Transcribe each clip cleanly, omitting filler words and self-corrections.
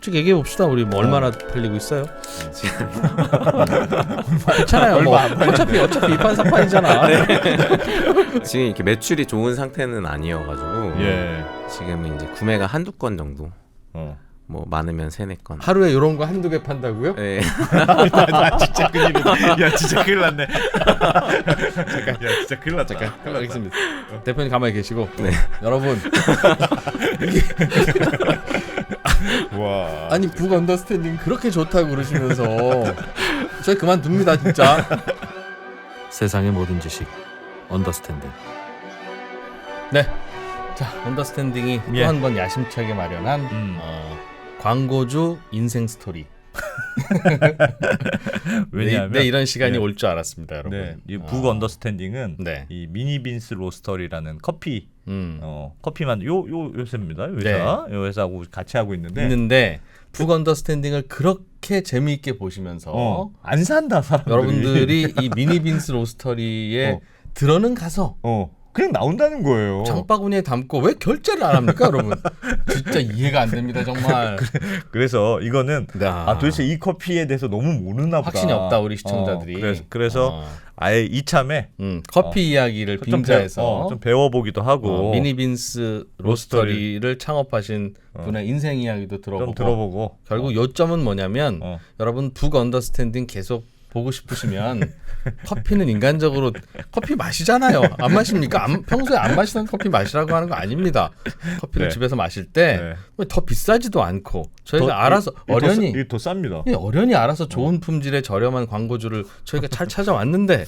솔직히 얘기해 봅시다. 우리 뭐 얼마나 팔리고 있어요? 괜찮아요. 뭐 어차피 이판사판이잖아. 지금 이렇게 매출이 좋은 상태는 아니어가지고 지금 이제 구매가 한두 건 정도. 뭐 많으면 3-4건. 하루에 이런 거 한두 개 판다고요? 네. 나 진짜 큰일이다. 야 진짜 큰일 났네. 잠깐, 야 진짜 큰일 났다. 잠깐 하겠습니다. 대표님 가만히 계시고. 네. 여러분. 와. 아니 북 언더스탠딩 그렇게 좋다고 그러시면서 저희 그만둡니다 진짜. 세상의 모든 지식 언더스탠딩. 네. 자 언더스탠딩이 또 한 번 야심차게 마련한 광고주 인생 스토리. 왜냐하면 네, 이런 시간이 올 줄 알았습니다, 여러분. 네, 이 북 언더스탠딩은 네. 이 미니빈스 로스터리라는 커피 커피만 요새입니다. 회사 요 회사하고 같이 하고 있는데 북 언더스탠딩을 그렇게 재미있게 보시면서 안 산다 사람들이. 여러분들이 이 미니빈스 로스터리에 들어는 가서 그냥 나온다는 거예요. 장바구니에 담고 왜 결제를 안 합니까, 여러분? 진짜 이해가 안 됩니다, 정말. 그래서 이거는 도대체 이 커피에 대해서 너무 모르나 보다. 확신이 없다 우리 시청자들이. 그래서 아예 이참에 커피 이야기를 빙자해서 좀 배워보기도 하고 미니빈스 로스터리를 창업하신 분의 인생 이야기도 들어보고 결국 요점은 뭐냐면 여러분 북 언더스탠딩 계속 보고 싶으시면 커피는 인간적으로 커피 마시잖아요. 안 마십니까? 평소에 안 마시던 커피 마시라고 하는 거 아닙니다. 커피를 집에서 마실 때 더 비싸지도 않고 저희가 알아서 어련히 더 쌉니다. 어련히 알아서 좋은 품질의 저렴한 광고주를 저희가 잘 찾아왔는데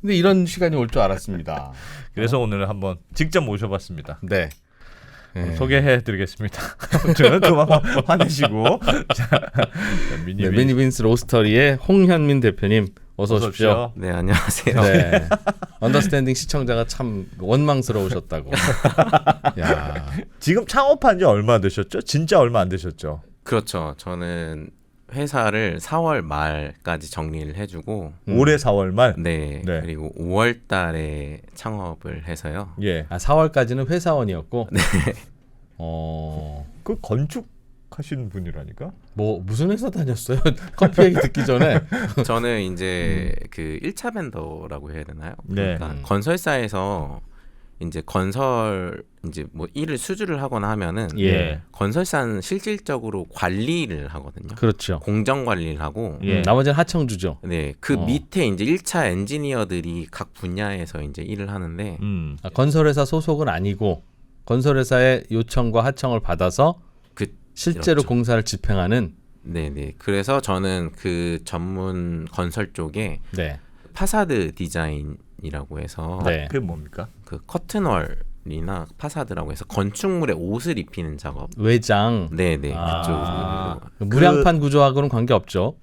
근데 이런 시간이 올 줄 알았습니다. 그래서 오늘 한번 직접 모셔봤습니다. 네. 소개해드리겠습니다. 저는 그만 화내시고 미니빈스 로스터리의 홍현민 대표님 어서 오십시오. 네, 안녕하세요. 네. 언더스탠딩 시청자가 참 원망스러우셨다고. 야. 지금 창업한 지 얼마 되셨죠? 진짜 얼마 안 되셨죠? 그렇죠. 저는 회사를 4월 말까지 정리를 해주고 올해 4월 말? 네. 그리고 5월 달에 창업을 해서요. 4월까지는 회사원이었고 네. 그 건축하시는 분이라니까? 뭐 무슨 회사 다녔어요? 커피 얘기 듣기 전에. 저는 이제 그 1차 벤더라고 해야 되나요? 네. 그러니까 건설사에서 이제 건설 이제 뭐 일을 수주를 하거나 하면은 건설사는 실질적으로 관리를 하거든요. 그렇죠. 공정 관리를 하고 나머지는 하청주죠. 네, 그 밑에 이제 1차 엔지니어들이 각 분야에서 이제 일을 하는데 건설회사 소속은 아니고 건설회사의 요청과 하청을 받아서 실제로 그렇죠. 공사를 집행하는. 네네. 그래서 저는 그 전문 건설 쪽에 파사드 디자인이라고 해서 그게 뭡니까? 그 커튼월이나 파사드라고 해서 건축물에 옷을 입히는 작업. 외장. 네네. 그쪽으로. 무량판 구조하고는 관계 없죠.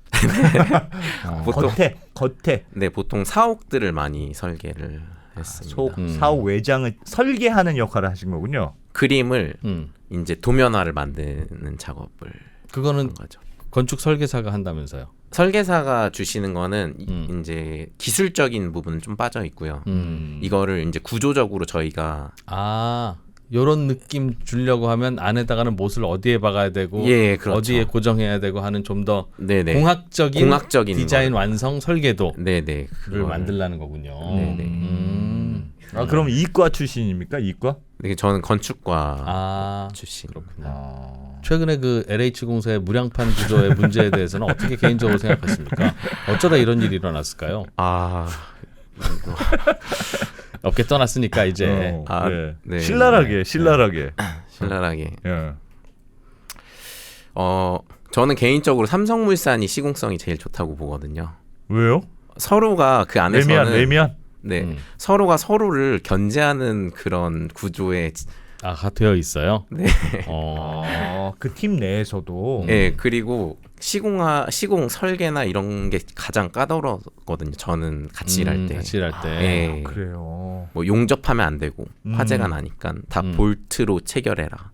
보통 겉에. 네, 보통 사옥들을 많이 설계를 했습니다. 사옥 외장을 설계하는 역할을 하신 거군요. 그림을 이제 도면화를 만드는 작업을. 그거는 거죠. 건축 설계사가 한다면서요? 설계사가 주시는 거는 이제 기술적인 부분은 좀 빠져 있고요. 이거를 이제 구조적으로 저희가 요런 느낌 주려고 하면 안에다가는 못을 어디에 박아야 되고 그렇죠. 어디에 고정해야 되고 하는 좀 더 공학적인 디자인 완성 설계도를 그거를 만들라는 거군요. 그럼 이과 출신입니까? 이과? 네, 저는 건축과 출신. 그렇군요. 최근에 그 LH공사의 무량판 구조의 문제에 대해서는 어떻게 개인적으로 생각하십니까? 어쩌다 이런 일이 일어났을까요? 업계 떠났으니까 이제 네. 신랄하게. 저는 개인적으로 삼성물산이 시공성이 제일 좋다고 보거든요. 왜요? 서로가 그 안에서는 레미안? 네, 서로가 서로를 견제하는 그런 구조에 되어 있어요. 네. 그 팀 내에서도. 네, 그리고 시공 설계나 이런 게 가장 까다롭거든요. 저는 같이 일할 때. 같이 일할 때. 네. 그래요. 뭐 용접하면 안 되고 화재가 나니까 다 볼트로 체결해라.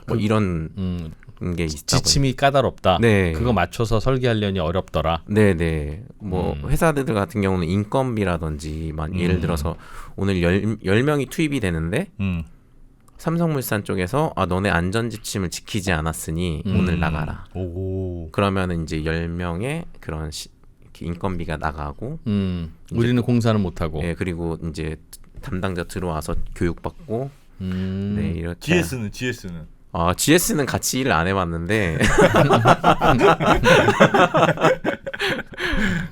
뭐 이런 게 있다. 지침이 까다롭다. 네. 그거 맞춰서 설계하려니 어렵더라. 네네. 뭐 회사들 같은 경우는 인건비라든지 예를 들어서 오늘 10명이 투입이 되는데 삼성물산 쪽에서 너네 안전지침을 지키지 않았으니 오늘 나가라. 그러면은 이제 10명의 그런 인건비가 나가고 우리는 공사는 못하고. 네, 그리고 이제 담당자 들어와서 교육받고. 네, 이렇게. GS는 GS는 같이 일을 안 해봤는데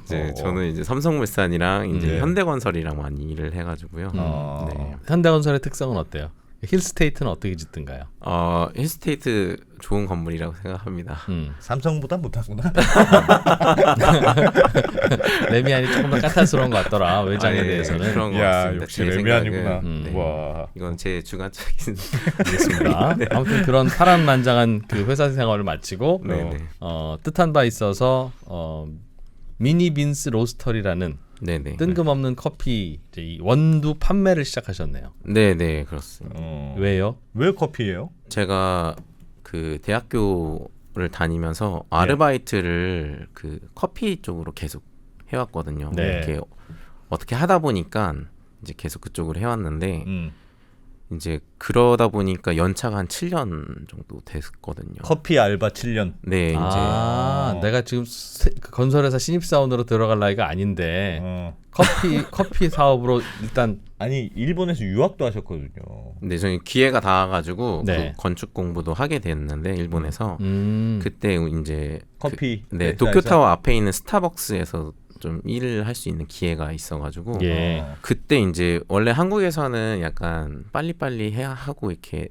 이제 저는 이제 삼성물산이랑 이제 현대건설이랑 많이 일을 해가지고요. 네. 현대건설의 특성은 어때요? 힐스테이트는 어떻게 짓든가요? 힐스테이트 좋은 건물이라고 생각합니다. 삼성보다 못하구나. 레미안이 조금 더 까탈스러운 것 같더라. 외장에 대해서는. 그런 것 같습니다. 역시 레미안이구나. 와. 이건 제 주관적인 알겠습니다. 네. 아무튼 그런 파란만장한 그 회사 생활을 마치고 뜻한 바 있어서 미니 빈스 로스터리라는 뜬금없는 커피 이제 원두 판매를 시작하셨네요. 네네, 그렇습니다. 왜요? 왜 커피예요? 제가 그 대학교를 다니면서 아르바이트를 그 커피 쪽으로 계속 해왔거든요. 이렇게 어떻게 하다 보니까 이제 계속 그쪽으로 해왔는데 이제 그러다 보니까 연차가 한 7년 정도 됐거든요. 커피 알바 7년. 네, 이제 내가 지금 건설회사 신입사원으로 들어갈 나이가 아닌데 커피 사업으로 일단 아니 일본에서 유학도 하셨거든요. 네, 저희 기회가 닿아가지고 그 건축 공부도 하게 됐는데 일본에서 그때 이제 커피 도쿄타워 앞에 있는 스타벅스에서 좀 일을 할 수 있는 기회가 있어가지고 그때 이제 원래 한국에서는 약간 빨리빨리 해야 하고 이렇게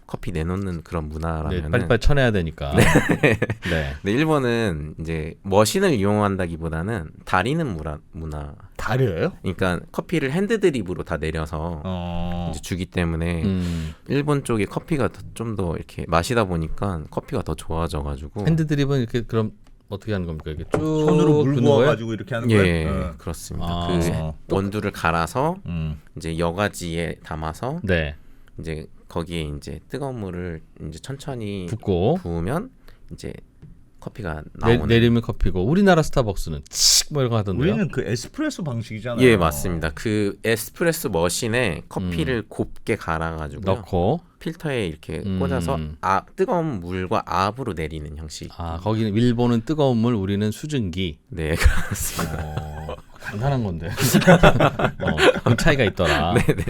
커피 내놓는 그런 문화라면 빨리빨리 쳐내야 되니까. 네, 일본은 이제 머신을 이용한다기보다는 다리는 문화. 다려요? 그러니까 커피를 핸드드립으로 다 내려서 이제 주기 때문에 일본 쪽의 커피가 좀 더 이렇게 마시다 보니까 커피가 더 좋아져가지고. 핸드드립은 이렇게 그럼 어떻게 하는 겁니까? 이렇게 쭉 손으로 물 부어가지고 이렇게 하는 거예요? 예, 그렇습니다. 그 원두를 갈아서 이제 여과지에 담아서 이제 거기에 이제 뜨거운 물을 이제 천천히 부으면 이제 커피가 나오는. 내리면 커피고 우리나라 스타벅스는 칙 뭐 이런 거 하던데요. 우리는 그 에스프레소 방식이잖아요. 예, 맞습니다. 그 에스프레소 머신에 커피를 곱게 갈아가지고 넣고 필터에 이렇게 꽂아서 뜨거운 물과 압으로 내리는 형식. 거기는 일본은 뜨거운 물, 우리는 수증기. 네, 그렇습니다. 간단한 건데. 그 차이가 있더라. 네네.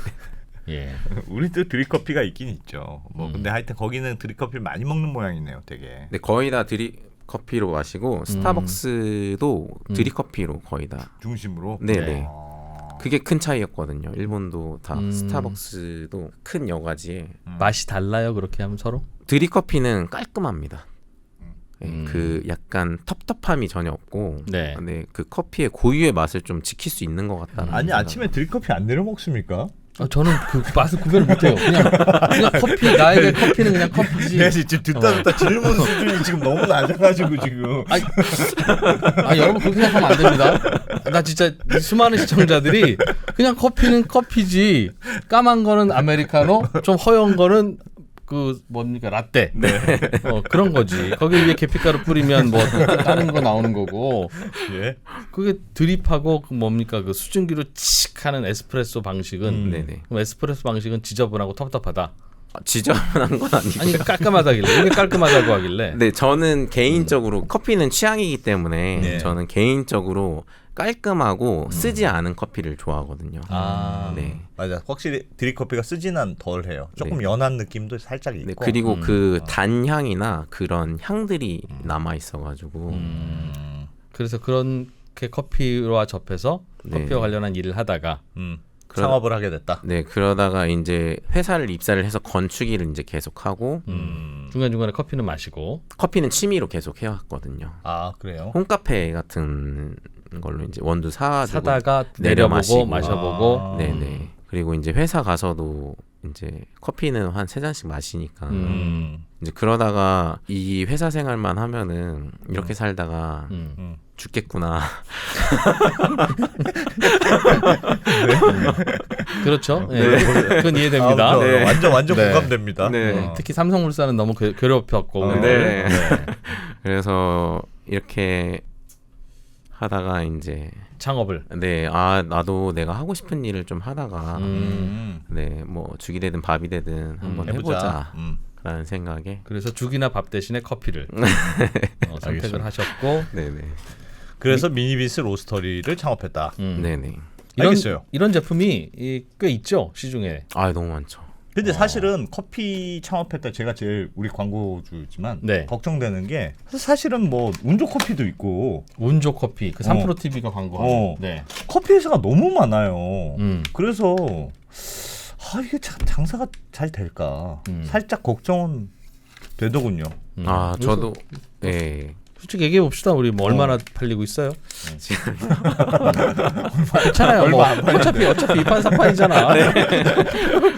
예. 우리도 드립커피가 있긴 있죠. 근데 하여튼 거기는 드립커피를 많이 먹는 모양이네요, 되게. 네, 거의 다 드립커피로 마시고 스타벅스도 드립커피로 거의 다 중심으로. 네네. 그게 큰 차이였거든요. 일본도 다 스타벅스도 큰 여과지에 맛이 달라요. 그렇게 하면 서로? 드립커피는 깔끔합니다. 그 약간 텁텁함이 전혀 없고, 근데 그 커피의 고유의 맛을 좀 지킬 수 있는 것 같다는. 아니 아침에 드립커피 안 내려 먹습니까? 저는 그 맛을 구별을 못해요. 그냥 커피, 나에게 커피는 그냥 커피지. 내가 지금 듣다 질문 수준이 지금 너무 낮아가지고 지금. 여러분 그렇게 생각하면 안 됩니다. 나 진짜 수많은 시청자들이 그냥 커피는 커피지, 까만 거는 아메리카노, 좀 허연 거는 그 뭡니까 라떼. 그런 거지. 거기 위에 계피가루 뿌리면 뭐 다른 거 나오는 거고. 그게 드립하고 그 뭡니까 그 수증기로 칙 하는 에스프레소 방식은 그럼 에스프레소 방식은 지저분하고 텁텁하다. 지저분한 건 아니고. 아니 깔끔하다길래 이게 깔끔하다고 하길래. 네, 저는 개인적으로 커피는 취향이기 때문에 저는 개인적으로 깔끔하고 쓰지 않은 커피를 좋아하거든요. 네, 맞아. 확실히 드립커피가 쓰지는 덜해요. 조금 연한 느낌도 살짝 있고. 네, 그리고 그 단향이나 그런 향들이 남아 있어가지고. 그래서 그렇게 커피와 접해서 커피와 관련한 일을 하다가 창업을 하게 됐다. 네, 그러다가 이제 회사를 입사를 해서 건축일을 이제 계속 하고 중간중간에 커피는 마시고. 커피는 취미로 계속 해왔거든요. 그래요? 홈카페 같은 걸로 이제 원두 사다가 내려보고 마셔보고. 네네. 그리고 이제 회사 가서도 이제 커피는 한 3잔씩 마시니까 이제 그러다가 이 회사 생활만 하면은 이렇게 살다가 죽겠구나. 그렇죠. 그건 이해됩니다. 완전 공감됩니다. 특히 삼성물산은 너무 괴롭혔고. 그래서 이렇게 하다가 이제 창업을. 네, 나도 내가 하고 싶은 일을 좀 하다가 네, 뭐 죽이 되든 밥이 되든 한번 해보자. 라는 생각에. 그래서 죽이나 밥 대신에 커피를 선택을 하셨고. 네네. 그래서 미니빈스 로스터리를 창업했다. 네네. 알겠어요. 이런 제품이 꽤 있죠 시중에. 너무 많죠. 근데 사실은 커피 창업했다 제가 제일 우리 광고주지만 네. 걱정되는 게 사실은 뭐 운조 커피도 있고 운조 커피 그 3프로 TV가 광고하는 네. 커피 회사가 너무 많아요. 그래서 이게 장사가 잘 될까 살짝 걱정은 되더군요. 저도 네. 솔직히 얘기해 봅시다. 우리 뭐 얼마나 팔리고 있어요? 괜찮아요. 뭐 어차피 2판 4판이잖아. 네.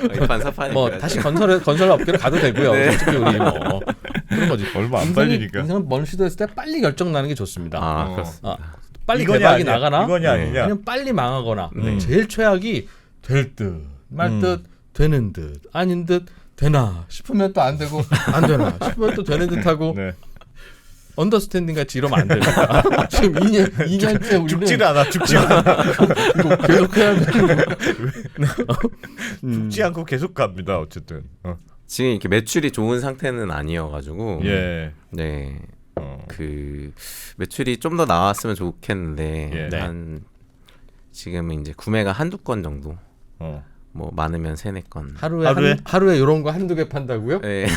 2판 4판이 뭐 다시 건설 업계로 가도 되고요. 네. 솔직히 우리 뭐 그런 거지. 얼마 안 팔리니까. 인생은 뭔 시도했을 때 빨리 결정 나는 게 좋습니다. 그렇습니다. 빨리 대박이 아니야. 나가나? 이거냐 아니냐. 아니면 빨리 망하거나. 제일 최악이 될 듯, 말 듯, 되는 듯, 아닌 듯, 되나 싶으면 또 안 되고 안 되나 싶으면 또 되는 듯하고. 네. 언더스탠딩 같이 이러면 안 됩니다. 지금 2년째 우리는 죽지 않아. 이거 계속 해야 되는 거. 죽지 않고 계속 갑니다. 어쨌든. 지금 이렇게 매출이 좋은 상태는 아니어가지고. 예. 네. 그 매출이 좀 더 나왔으면 좋겠는데 한 지금은 이제 구매가 한두 건 정도. 뭐 많으면 3-4건. 하루에 이런 거 한두 개 판다고요? 네.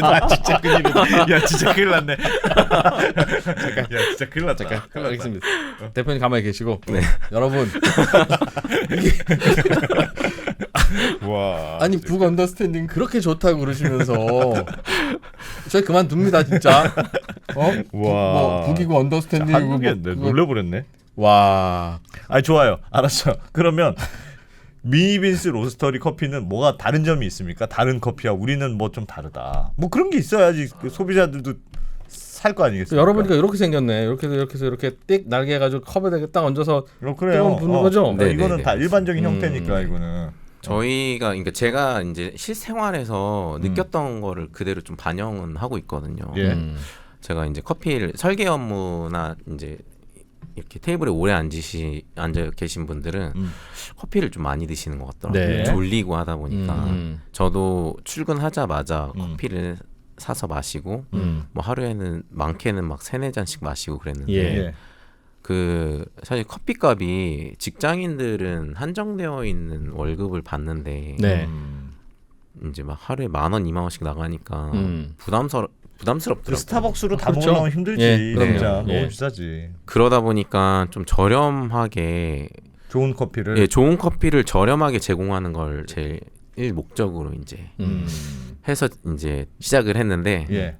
나 진짜 큰일이다. 야 진짜 큰일 났네. 잠깐. 야 진짜 큰일 났다. 잠깐. 알겠습니다. 대표님 가만히 계시고. 네. 여러분. 와. 아니 북 언더스탠딩 그렇게 좋다고 그러시면서 저희 그만둡니다 진짜. 와. 뭐 북이고 언더스탠딩이고. 한국에 놀래버렸네. 와. 좋아요. 알았어. 그러면. 미니빈스 로스터리 커피는 뭐가 다른 점이 있습니까? 다른 커피와 우리는 뭐 좀 다르다. 뭐 그런 게 있어야지 그 소비자들도 살 거 아니겠습니까? 열어보니까 이렇게 생겼네. 이렇게 해서 이렇게 띡 날개 해가지고 컵에다 딱 얹어서 그래요. 붓는 거죠? 네, 이거는 다 일반적인 형태니까 이거는. 저희가 그러니까 제가 이제 실생활에서 느꼈던 거를 그대로 좀 반영은 하고 있거든요. 제가 이제 커피를 설계 업무나 이제 이렇게 테이블에 오래 앉아 계신 분들은 커피를 좀 많이 드시는 것 같더라고요. 네. 졸리고 하다 보니까 저도 출근하자마자 커피를 사서 마시고 뭐 하루에는 많게는 막 3-4잔씩 마시고 그랬는데 그 사실 커피값이 직장인들은 한정되어 있는 월급을 받는데 이제 막 하루에 10,000원, 20,000원씩 나가니까 부담스럽더라고요. 스타벅스로 다 먹으면 힘들지. 진짜 너무 비싸지. 그러다 보니까 좀 저렴하게 좋은 커피를 좋은 커피를 저렴하게 제공하는 걸 제일 목적으로 이제 해서 이제 시작을 했는데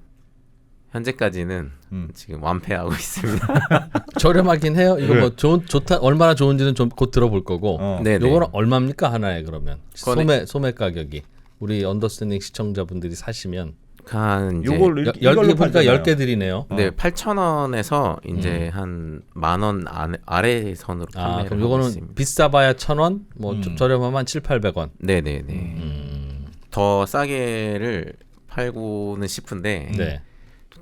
현재까지는 지금 완패하고 있습니다. 저렴하긴 해요. 이거 뭐 좋다 얼마나 좋은지는 좀 곧 들어볼 거고. 요거는 얼마입니까 하나에 그러면 소매 가격이 우리 언더스탠딩 시청자분들이 사시면. 한 이제 이걸로 보니까 10개 드리네요. 네, 8,000원에서 이제 한 10,000원 아래 선으로 판매를 그럼 하고 요거는 있습니다. 비싸봐야 1,000원, 뭐 좀 저렴하면 700-800원. 네네네. 더 싸게를 팔고는 싶은데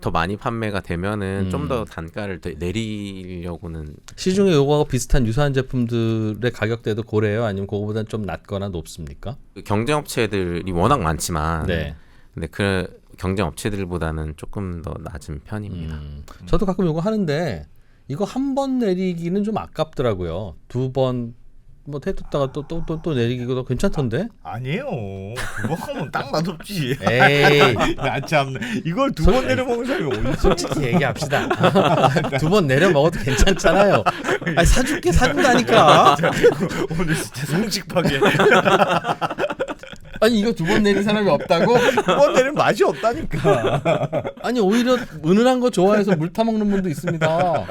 더 많이 판매가 되면은 좀 더 단가를 더 내리려고는. 시중에 요거하고 비슷한 유사한 제품들의 가격대도 고래요? 아니면 그거보다는 좀 낮거나 높습니까? 경쟁 업체들이 워낙 많지만 근데 그 경쟁 업체들보다는 조금 더 낮은 편입니다. 저도 가끔 요거 하는데 이거 한 번 내리기는 좀 아깝더라고요. 2번 뭐 해뒀다가 또 내리기도 괜찮던데? 아니에요. 두 번 하면 딱 맛없지. 에이, 나 참 이걸 2번 내려 먹는 사람이 어디 있어? 솔직히 얘기합시다. 2번 내려 먹어도 괜찮잖아요. 아니, 사준다니까. 오늘 진짜 성직하게. 아니 이거 2번 내린 사람이 없다고? 2번 내리면 맛이 없다니까. 아니 오히려 은은한 거 좋아해서 물 타먹는 분도 있습니다.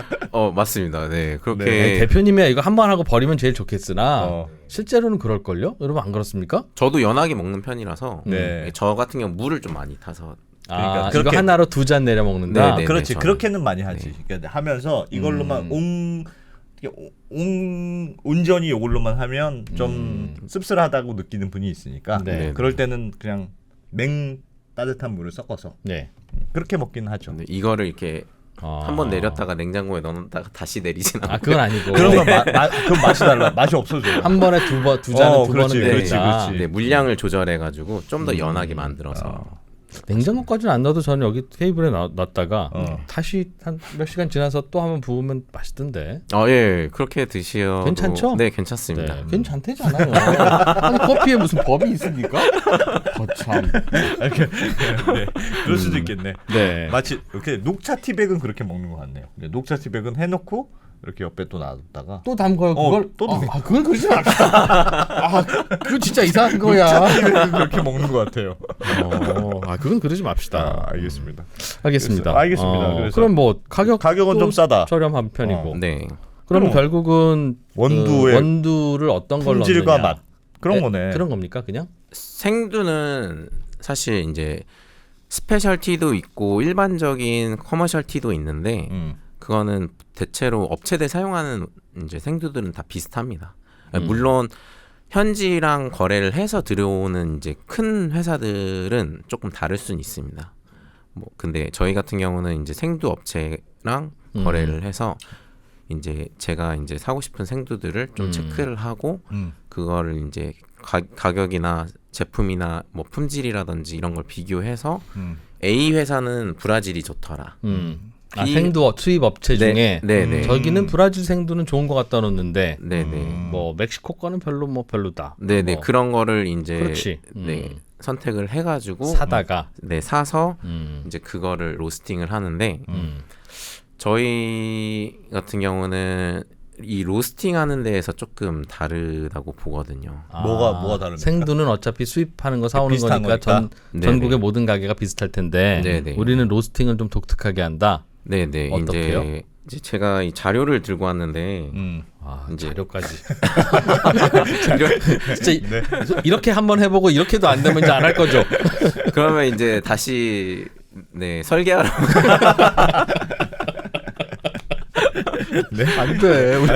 맞습니다. 네, 그렇게 네, 대표님이 이거 한 번 하고 버리면 제일 좋겠으나 실제로는 그럴걸요? 여러분 안 그렇습니까? 저도 연하게 먹는 편이라서 저 같은 경우 물을 좀 많이 타서 그러니까 이거 하나로 2잔 내려 먹는다. 그렇지. 저는. 그렇게는 많이 하지. 그러니까 하면서 이걸로만 온전히 이걸로만 하면 좀 씁쓸하다고 느끼는 분이 있으니까 그럴 때는 그냥 따뜻한 물을 섞어서 그렇게 먹긴 하죠. 이거를 이렇게 한번 내렸다가 냉장고에 넣어놨다가 다시 내리진 않고. 그건 아니고. 그런 건 그럼 맛이 달라. 맛이 없어져요. 한 번에 두 잔은 두 그렇지, 번은 그렇지, 내린다. 그렇지. 네, 물량을 조절해가지고 좀 더 연하게 만들어서. 냉장고까지는 안 넣어도 저는 여기 테이블에 놨다가 다시 한 몇 시간 지나서 또 한번 부으면 맛있던데. 예, 그렇게 드시어. 괜찮죠? 네, 괜찮습니다. 네, 괜찮대잖아요. 아니, 커피에 무슨 법이 있습니까? 참. 네, 그럴 수도 있겠네. 네. 마치 이렇게 녹차 티백은 그렇게 먹는 것 같네요. 녹차 티백은 해놓고 이렇게 옆에 또 놔뒀다가 또 담궈요 그걸? 또 그건 그러지 맙시다. 그거 진짜 이상한 거야. 녹차 티백은 그렇게 먹는 것 같아요. 그건 그러지 맙시다. 알겠습니다. 알겠습니다. 알겠습니다. 그래서 그럼 뭐 가격은 좀 싸다. 저렴한 편이고. 네. 그럼 결국은 원두를 어떤 걸로 품질과 넣느냐. 맛 그런 거네. 그런 겁니까 그냥? 생두는 사실 이제 스페셜티도 있고 일반적인 커머셜티도 있는데 그거는 대체로 업체들 사용하는 이제 생두들은 다 비슷합니다. 물론 현지랑 거래를 해서 들여오는 이제 큰 회사들은 조금 다를 수는 있습니다. 뭐 근데 저희 같은 경우는 이제 생두 업체랑 거래를 해서 이제 제가 이제 사고 싶은 생두들을 좀 체크를 하고 그거를 이제 가격이나 제품이나 뭐 품질이라든지 이런 걸 비교해서 A 회사는 브라질이 좋더라. 생두 수입 업체 중에 저기는 브라질 생두는 좋은 것 같다 놓는데 뭐 멕시코 거는 별로다. 네네 뭐. 그런 거를 이제 그렇지. 선택을 해가지고 사다가 사서 이제 그거를 로스팅을 하는데 저희 같은 경우는 이 로스팅하는 데에서 조금 다르다고 보거든요. 뭐가 다릅니까? 생두는 어차피 수입하는 거 사오는 거니까 전국의 모든 가게가 비슷할 텐데 우리는 로스팅을 좀 독특하게 한다. 네네. 어떻게요? 이제 제가 이 자료를 들고 왔는데 이제 자료까지. 진짜 이렇게 한번 해보고 이렇게도 안 되면 이제 안 할 거죠. 그러면 이제 다시 설계하러. 네? 안 돼. 우리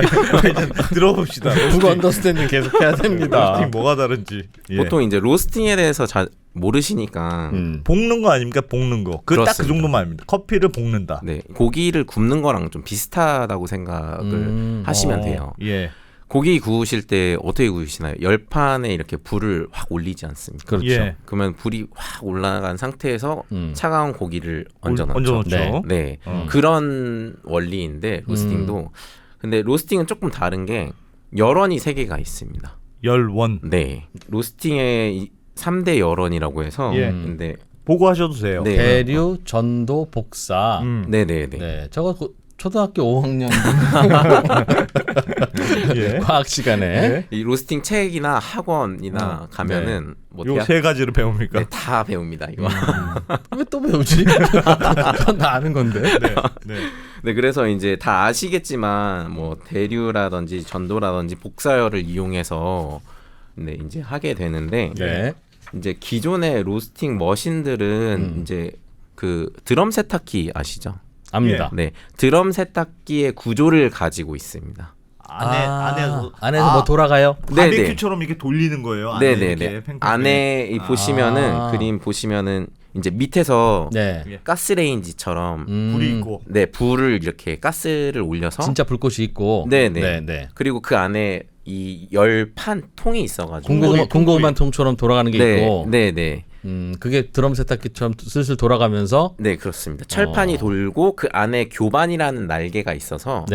들어봅시다. 북 언더스탠딩 계속 해야 됩니다. 로스팅 뭐가 다른지. 보통 이제 로스팅에 대해서 잘 모르시니까 볶는 거 아닙니까? 볶는 거. 그 딱 그 정도만 압니다. 커피를 볶는다. 네, 고기를 굽는 거랑 좀 비슷하다고 생각을 하시면 돼요. 예. 고기 구우실 때 어떻게 구우시나요? 열판에 이렇게 불을 확 올리지 않습니까? 그렇죠. 예. 그러면 불이 확 올라간 상태에서 차가운 고기를 얹어 얹어 넣죠. 놓죠. 네. 그런 원리인데 로스팅도. 근데 로스팅은 조금 다른 게 열원이 3개가 있습니다. 열원. 네. 로스팅의 3대 열원이라고 해서 근데 보고하셔도 돼요. 네. 대류, 전도, 복사. 네네네. 네, 저거 초등학교 5학년 과학 시간에 이 로스팅 책이나 학원이나 가면은 뭐 요 세 가지를 배웁니까? 네, 다 배웁니다. 이거. 왜 또 배우지? 그건 다 아는 건데. 네, 그래서 이제 다 아시겠지만 뭐 대류라든지 전도라든지 복사열을 이용해서 이제 하게 되는데 이제 기존의 로스팅 머신들은 이제 그 드럼 세탁기 아시죠? 압니다. 네, 드럼 세탁기의 구조를 가지고 있습니다. 안에서 뭐 돌아가요? 바비큐처럼 이렇게 돌리는 거예요. 네네네. 안에 보시면은 그림 보시면은 이제 밑에서 가스레인지처럼 불이 있고, 불을 이렇게 가스를 올려서 진짜 불꽃이 있고, 네네. 그리고 그 안에 이 열판 통이 있어가지고 군고구마 통처럼 돌아가는 게 있고, 네네. 그게 드럼 세탁기처럼 슬슬 돌아가면서, 네 그렇습니다. 철판이 돌고 그 안에 교반이라는 날개가 있어서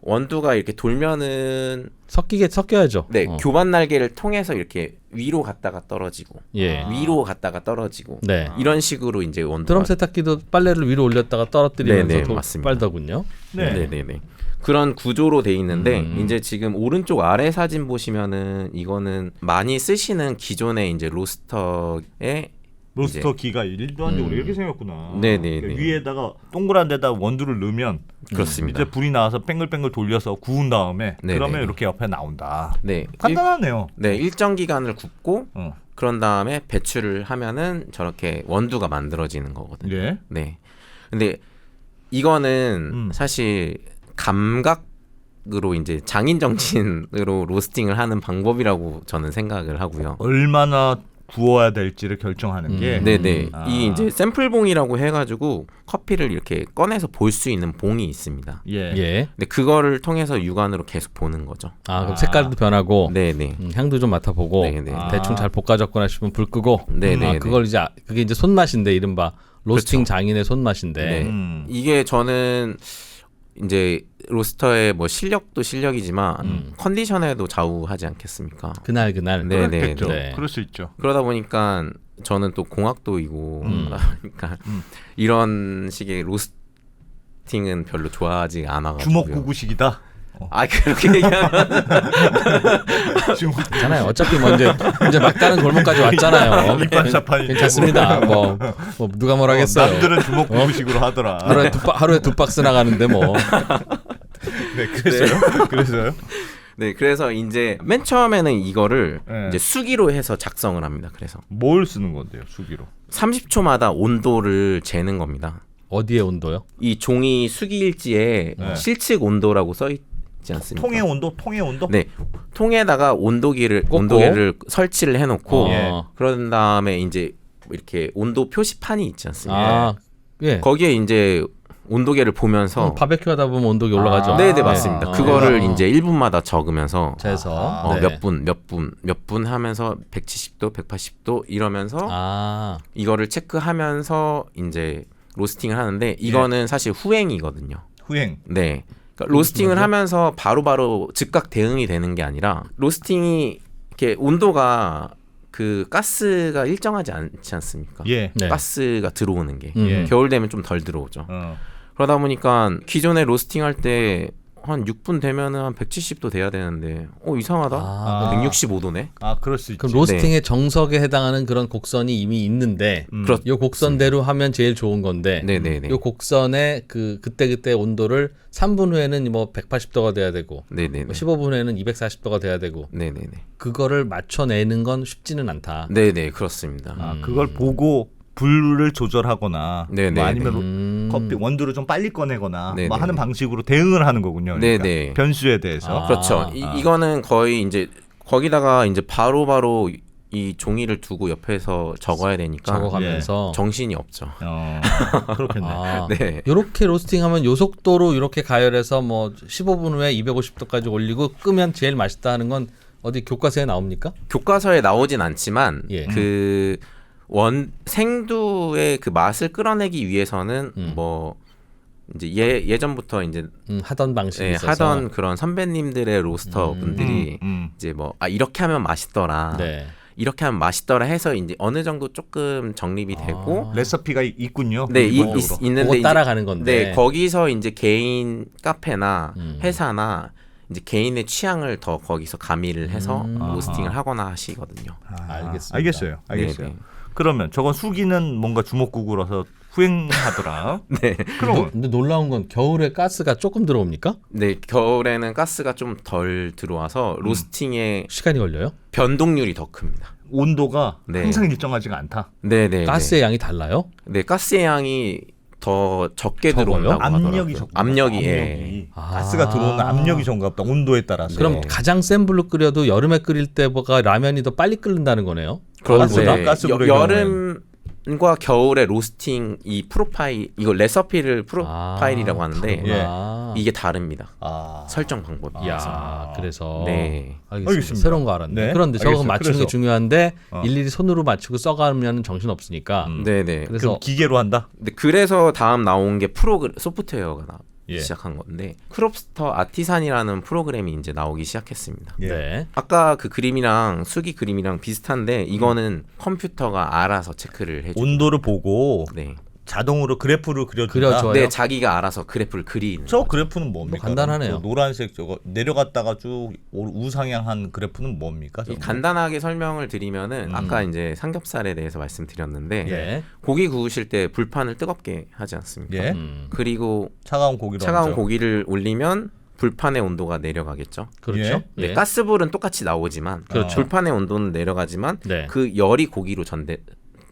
원두가 이렇게 돌면은 섞여야죠. 네, 교반 날개를 통해서 이렇게 위로 갔다가 떨어지고, 위로 갔다가 떨어지고, 이런 식으로 이제 원두. 드럼 세탁기도 빨래를 위로 올렸다가 떨어뜨리면서 맞습니다. 빨더군요. 네네네. 그런 구조로 돼 있는데 이제 지금 오른쪽 아래 사진 보시면은 이거는 많이 쓰시는 기존의 이제 로스터의 로스터 기가 일반적으로 이렇게 생겼구나. 네네. 위에다가 동그란 데다 원두를 넣으면 그렇습니다. 이제 불이 나와서 뱅글뱅글 돌려서 구운 다음에 네네. 그러면 이렇게 옆에 나온다. 네. 간단하네요. 일정 기간을 굽고 그런 다음에 배출을 하면은 저렇게 원두가 만들어지는 거거든요. 네. 근데 이거는 사실 감각으로 이제 장인 정신으로 로스팅을 하는 방법이라고 저는 생각을 하고요. 얼마나 구워야 될지를 결정하는 게. 네네. 이 이제 샘플봉이라고 해가지고 커피를 이렇게 꺼내서 볼 수 있는 봉이 있습니다. 예. 근데 그거를 통해서 육안으로 계속 보는 거죠. 그럼 색깔도 변하고, 네네. 향도 좀 맡아보고, 네네. 대충 잘 볶아졌거나 싶으면 불 끄고, 네네. 그걸 이제 그게 이제 손맛인데 이른바 로스팅 그렇죠. 장인의 손맛인데. 네. 이게 저는 이제 로스터의 뭐 실력도 실력이지만 컨디션에도 좌우하지 않겠습니까? 그날. 네네. 네. 그럴 수 있죠. 그러다 보니까 저는 또 공학도이고 그러니까 이런 식의 로스팅은 별로 좋아하지 않아가지고 주먹구구식이다. 그렇게 얘기하면 괜찮아요. 어차피 뭐 이제 막다른 골목까지 왔잖아요. 괜찮습니다. 뭐 누가 뭐라 하겠어요. 남들은 주먹구구식으로 하더라. 하루에 두 박스 나가는데 뭐. 네, 그래서요? 네, 그래서 이제 맨 처음에는 이거를 네. 이제 수기로 해서 작성을 합니다. 그래서 뭘 쓰는 건데요, 수기로? 30초마다 온도를 재는 겁니다. 어디에 온도요? 이 종이 수기일지에 실측 온도라고 써 있지 않습니까? 통의 온도? 네, 통에다가 온도계를 설치를 해놓고 그런 다음에 이제 이렇게 온도 표시판이 있지 않습니까? 예. 거기에 이제 온도계를 보면서 바베큐 하다 보면 온도계 올라가죠. 네네 맞습니다. 그거를 이제 1분마다 적으면서 재서 몇 분 하면서 170도, 180도 이러면서 이거를 체크하면서 이제 로스팅을 하는데 이거는 사실 후행이거든요. 후행. 네. 그러니까 로스팅을 하면서 바로바로 즉각 대응이 되는 게 아니라 로스팅이 이렇게 온도가 그 가스가 일정하지 않지 않습니까? 예. 네. 가스가 들어오는 게 겨울 되면 좀 덜 들어오죠. 그러다 보니까 기존에 로스팅 할 때 한 6분 되면은 한 170도 돼야 되는데 이상하다. 165도네. 그럴 수 있지. 그럼 로스팅의 정석에 해당하는 그런 곡선이 이미 있는데 이 곡선대로 하면 제일 좋은 건데 네네네. 이 곡선의 그때 온도를 3분 후에는 뭐 180도가 돼야 되고 네네네. 15분 후에는 240도가 돼야 되고 네네네. 그거를 맞춰내는 건 쉽지는 않다. 네네 그렇습니다. 그걸 보고 불을 조절하거나 뭐 아니면 커피 원두를 좀 빨리 꺼내거나 뭐 하는 방식으로 대응을 하는 거군요. 그러니까 네네. 변수에 대해서. 그렇죠. 이거는 거의 이제 거기다가 이제 바로바로 이 종이를 두고 옆에서 적어야 되니까 적어가면서 정신이 없죠. 그렇겠네. 네. 이렇게 로스팅하면 요 속도로 이렇게 가열해서 뭐 15분 후에 250도까지 올리고 끄면 제일 맛있다 하는 건 어디 교과서에 나옵니까? 교과서에 나오진 않지만 예. 그 생두의 그 맛을 끌어내기 위해서는 뭐 이제 예전부터 이제 하던 방식이 있어서 하던 그런 선배님들의 로스터 분들이 이제 뭐 이렇게 하면 맛있더라. 네. 이렇게 하면 맛있더라 해서 이제 어느 정도 조금 정립이 되고 레시피가 있군요. 네, 있는데 그거 따라가는 건데. 네, 거기서 이제 개인 카페나 회사나 이제 개인의 취향을 더 거기서 가미를 해서 로스팅을 하거나 하시거든요. 알겠습니다. 알겠어요. 네네. 그러면 저건 수기는 뭔가 주먹구구라서 후행하더라. 네. 근데 놀라운 건 겨울에 가스가 조금 들어옵니까? 네, 겨울에는 가스가 좀 덜 들어와서 로스팅에 시간이 걸려요? 변동률이 더 큽니다. 온도가 네. 항상 일정하지가 않다. 네네. 가스의 양이 달라요? 네, 가스의 양이 더 적게 적어요? 들어온다고 압력이 하더라고요. 적고 압력이. 가스가 들어오는 압력이 적은가 보다. 온도에 따라서. 그럼 가장 센 불로 끓여도 여름에 끓일 때보다 라면이 더 빨리 끓는다는 거네요? 그런데 가스불의 여름과 겨울의 로스팅 이 프로파일 이거 레시피를 프로파일이라고 하는데 이게 다릅니다. 설정 방법이. 야, 그래서 네. 알겠습니다. 새로운 거 알았네. 네. 그런데 저거 맞추는 게 중요한데 일일이 손으로 맞추고 써가면 정신 없으니까. 네네. 그래서 기계로 한다. 근데 그래서 다음 나온 게 소프트웨어가 시작한 건데 크롭스터 아티산이라는 프로그램이 이제 나오기 시작했습니다. 네. 아까 그 그림이랑 수기 그림이랑 비슷한데 이거는 컴퓨터가 알아서 체크를 해줘. 온도를 보고 네. 자동으로 그래프를 그려준다. 그려줘요. 네, 자기가 알아서 그래프를 그리는. 저 그래프는 뭡니까? 간단하네요. 노란색 저거 내려갔다가 쭉 우상향한 그래프는 뭡니까? 간단하게 설명을 드리면은 아까 이제 삼겹살에 대해서 말씀드렸는데 예. 고기 구우실 때 불판을 뜨겁게 하지 않습니까? 예. 그리고 차가운 고기를 올리면 불판의 온도가 내려가겠죠. 그렇죠. 네, 예. 가스불은 똑같이 나오지만 그렇죠. 불판의 온도는 내려가지만 네. 그 열이 고기로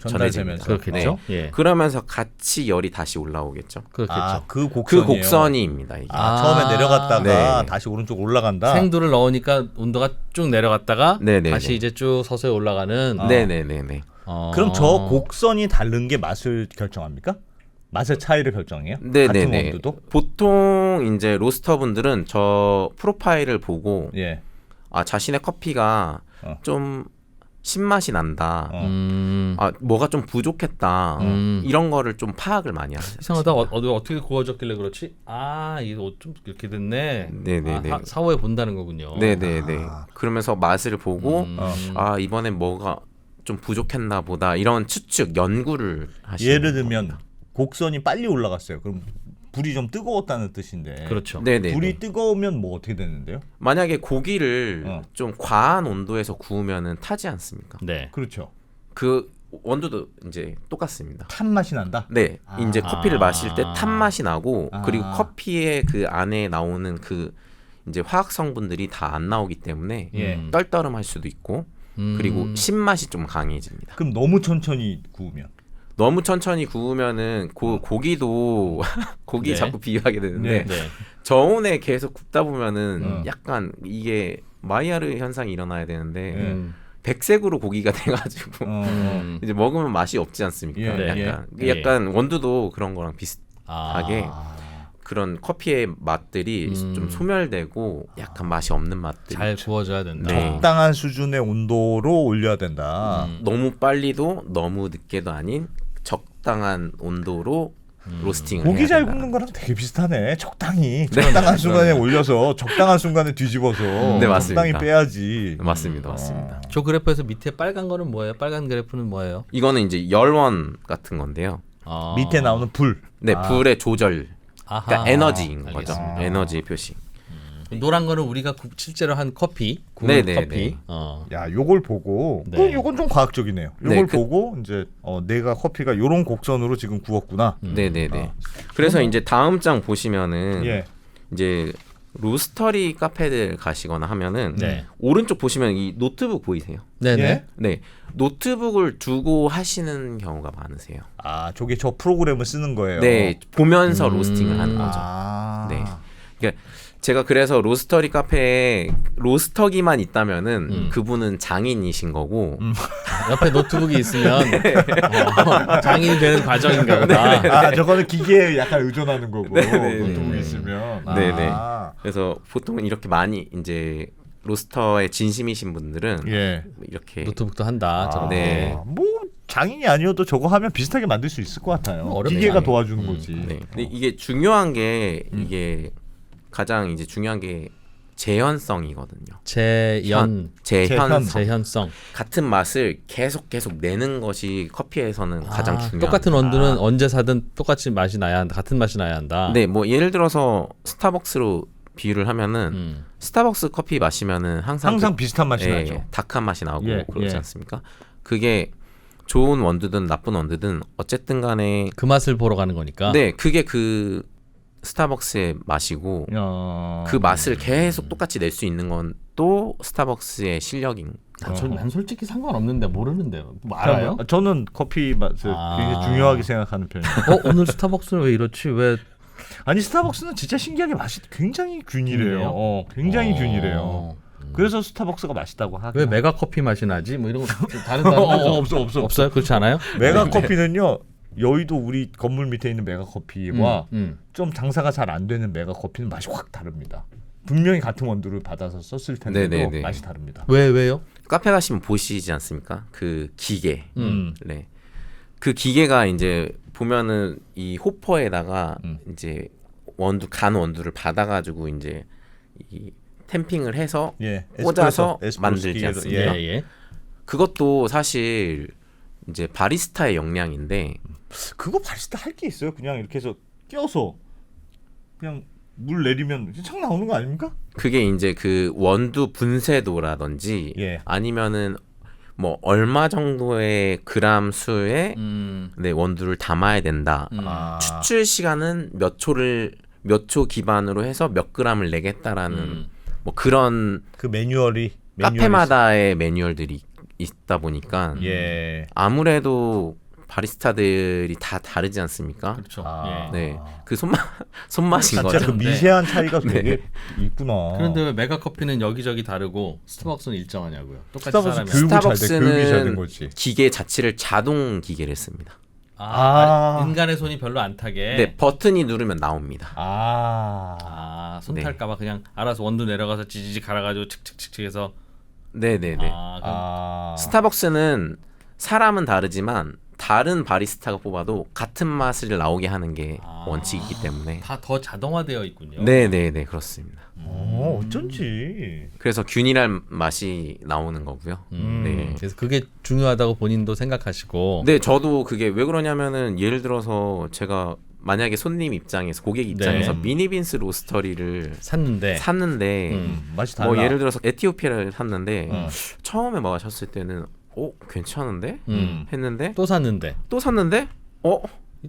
전해집니다. 그렇겠죠. 네. 예. 그러면서 같이 열이 다시 올라오겠죠. 그렇겠죠. 그 그 곡선입니다. 이게. 처음에 내려갔다가 네. 다시 오른쪽 올라간다. 생두를 넣으니까 온도가 쭉 내려갔다가 네네네. 다시 이제 쭉 서서히 올라가는. 네네네네. 그럼 저 곡선이 다른 게 맛을 결정합니까? 맛의 차이를 결정해요? 같은 네네네. 원두도? 보통 이제 로스터 분들은 저 프로파일을 보고 예. 자신의 커피가 좀 신맛이 난다. 뭐가 좀 부족했다. 이런 거를 좀 파악을 많이 하세요. 이상하다. 어떻게 구워졌길래 그렇지? 이거 좀 이렇게 됐네. 네네네. 사후에 본다는 거군요. 네네네. 그러면서 맛을 보고 이번엔 뭐가 좀 부족했나 보다. 이런 추측, 연구를 하시는 예를 들면 곡선이 빨리 올라갔어요. 그럼 불이 좀 뜨거웠다는 뜻인데. 그렇죠. 네네. 불이 뜨거우면 뭐 어떻게 되는데요? 만약에 고기를 좀 과한 온도에서 구우면은 타지 않습니까? 네. 그렇죠. 그 원두도 이제 똑같습니다. 탄 맛이 난다. 네, 이제 커피를 마실 때 탄 맛이 나고 그리고 아. 커피의 그 안에 나오는 그 이제 화학 성분들이 다 안 나오기 때문에 예. 떨떠름할 수도 있고 그리고 신맛이 좀 강해집니다. 그럼 너무 천천히 구우면 너무 천천히 구우면은 고기도 고기 네. 자꾸 비유하게 되는데 네. 저온에 계속 굽다 보면은 약간 이게 마이야르 현상이 일어나야 되는데 백색으로 고기가 돼가지고 이제 먹으면 맛이 없지 않습니까? 예, 약간 원두도 그런 거랑 비슷하게 그런 커피의 맛들이 좀 소멸되고 약간 맛이 없는 맛들이 잘 구워져야 된다. 네. 적당한 수준의 온도로 올려야 된다. 너무 빨리도 너무 늦게도 아닌 적당한 온도로 로스팅을 고기 해야 잘 된다. 굽는 거랑 되게 비슷하네. 적당히 적당한 순간에 올려서 적당한 순간에 뒤집어서 네, 맞습니다. 적당히 빼야지. 맞습니다. 저 그래프에서 밑에 빨간 거는 뭐예요? 빨간 그래프는 뭐예요? 이거는 이제 열원 같은 건데요. 밑에 나오는 불. 네, 불의 조절. 아하. 그러니까 에너지인 거죠. 알겠습니다. 에너지의 표시. 노란 거는 우리가 실제로 한 커피, 네네네. 커피. 야, 요걸 보고 네. 요건 좀 과학적이네요. 요걸 네, 보고 이제 내가 커피가 요런 곡선으로 지금 구웠구나. 네네네. 그래서 이제 다음 장 보시면은 예. 이제 로스터리 카페들 가시거나 하면은 네. 오른쪽 보시면 이 노트북 보이세요? 네네. 예? 네, 노트북을 두고 하시는 경우가 많으세요. 저게 저 프로그램을 쓰는 거예요. 네, 보면서 로스팅을 하는 거죠. 네. 그러니까 제가 그래서 로스터리 카페에 로스터기만 있다면은 그분은 장인이신 거고 옆에 노트북이 있으면 장인이 되는 과정인가 보다. 저거는 기계에 약간 의존하는 거고 네네네. 노트북이 있으면. 네네. 그래서 보통은 이렇게 많이 이제 로스터에 진심이신 분들은 예. 이렇게 노트북도 한다. 저렇게. 네. 뭐 장인이 아니어도 저거 하면 비슷하게 만들 수 있을 것 같아요. 어렵지 기계가 않아요. 도와주는 거지. 네. 근데 이게 중요한 게 이게 가장 이제 중요한 게 재현성이거든요. 재현성. 같은 맛을 계속 내는 것이 커피에서는 가장 중요합니다. 똑같은 원두는 언제 사든 똑같이 맛이 나야 한다. 같은 맛이 나야 한다. 네, 뭐 예를 들어서 스타벅스로 비유를 하면은 스타벅스 커피 마시면은 항상 비슷한 맛이 나죠. 닭한 맛이 나오고 예, 그러지 예. 않습니까? 그게 좋은 원두든 나쁜 원두든 어쨌든 간에 그 맛을 보러 가는 거니까. 네, 그게 그 스타벅스의 맛이고 그 맛을 계속 똑같이 낼 수 있는 건 또 스타벅스의 실력인. 난 솔직히 상관없는데 모르는데요. 뭐 알아요? 저는 커피 맛을 굉장히 중요하게 생각하는 편이에요. 오늘 스타벅스는 왜 이렇지? 왜? 아니 스타벅스는 진짜 신기하게 맛이 굉장히 균일해요. 균일해요? 굉장히 균일해요. 그래서 스타벅스가 맛있다고 하긴 왜 메가 커피 맛이 나지? 뭐 이런 거 다른 사람 없어. 없어요? 그렇지 않아요? 메가 커피는요. 여의도 우리 건물 밑에 있는 메가 커피와 좀 장사가 잘 안 되는 메가 커피는 맛이 확 다릅니다. 분명히 같은 원두를 받아서 썼을 텐데도 네네네. 맛이 다릅니다. 왜요? 카페 가시면 보시지 않습니까? 그 기계. 네. 그 기계가 이제 보면은 이 호퍼에다가 이제 간 원두를 받아가지고 이제 이 템핑을 해서 꽂아서 만들지 않습니까? 예. 그것도 사실 이제 바리스타의 역량인데 그거 바리스타 할 게 있어요. 그냥 이렇게 해서 껴서 그냥 물 내리면 착 나오는 거 아닙니까? 그게 이제 그 원두 분쇄도라든지 아니면은 뭐 얼마 정도의 그람 수의 네, 원두를 담아야 된다. 추출 시간은 몇 초 기반으로 해서 몇 그램을 내겠다라는 뭐 그런 그 매뉴얼이 카페마다의 매뉴얼들이 있다 보니까 예. 아무래도 바리스타들이 다 다르지 않습니까? 그렇죠. 아. 네, 그 손맛인 진짜 거죠. 그 미세한 차이가 되게 있구나. 그런데 왜 메가커피는 여기저기 다르고 스타벅스는 일정하냐고요. 똑같이 스타벅스 사람이. 교육을 잘 돼, 스타벅스는 교육이 잘 된 거지. 기계 자체를 자동 기계를 씁니다. 인간의 손이 별로 안 타게. 네, 버튼이 누르면 나옵니다. 손 네. 탈까봐 그냥 알아서 원두 내려가서 지지직 갈아가지고 칙칙칙칙해서. 네네네. 그럼 스타벅스는 사람은 다르지만 다른 바리스타가 뽑아도 같은 맛을 나오게 하는 게 원칙이기 때문에 다 더 자동화되어 있군요. 네네네 그렇습니다. 어쩐지. 그래서 균일한 맛이 나오는 거고요. 네. 그래서 그게 중요하다고 본인도 생각하시고. 네, 저도 그게 왜 그러냐면은 예를 들어서 제가 만약에 손님 입장에서 고객 입장에서 네. 미니빈스 로스터리를 샀는데 맛이 달라. 뭐 예를 들어서 에티오피아를 샀는데 처음에 마셨을 때는 괜찮은데 했는데 또 샀는데 또 샀는데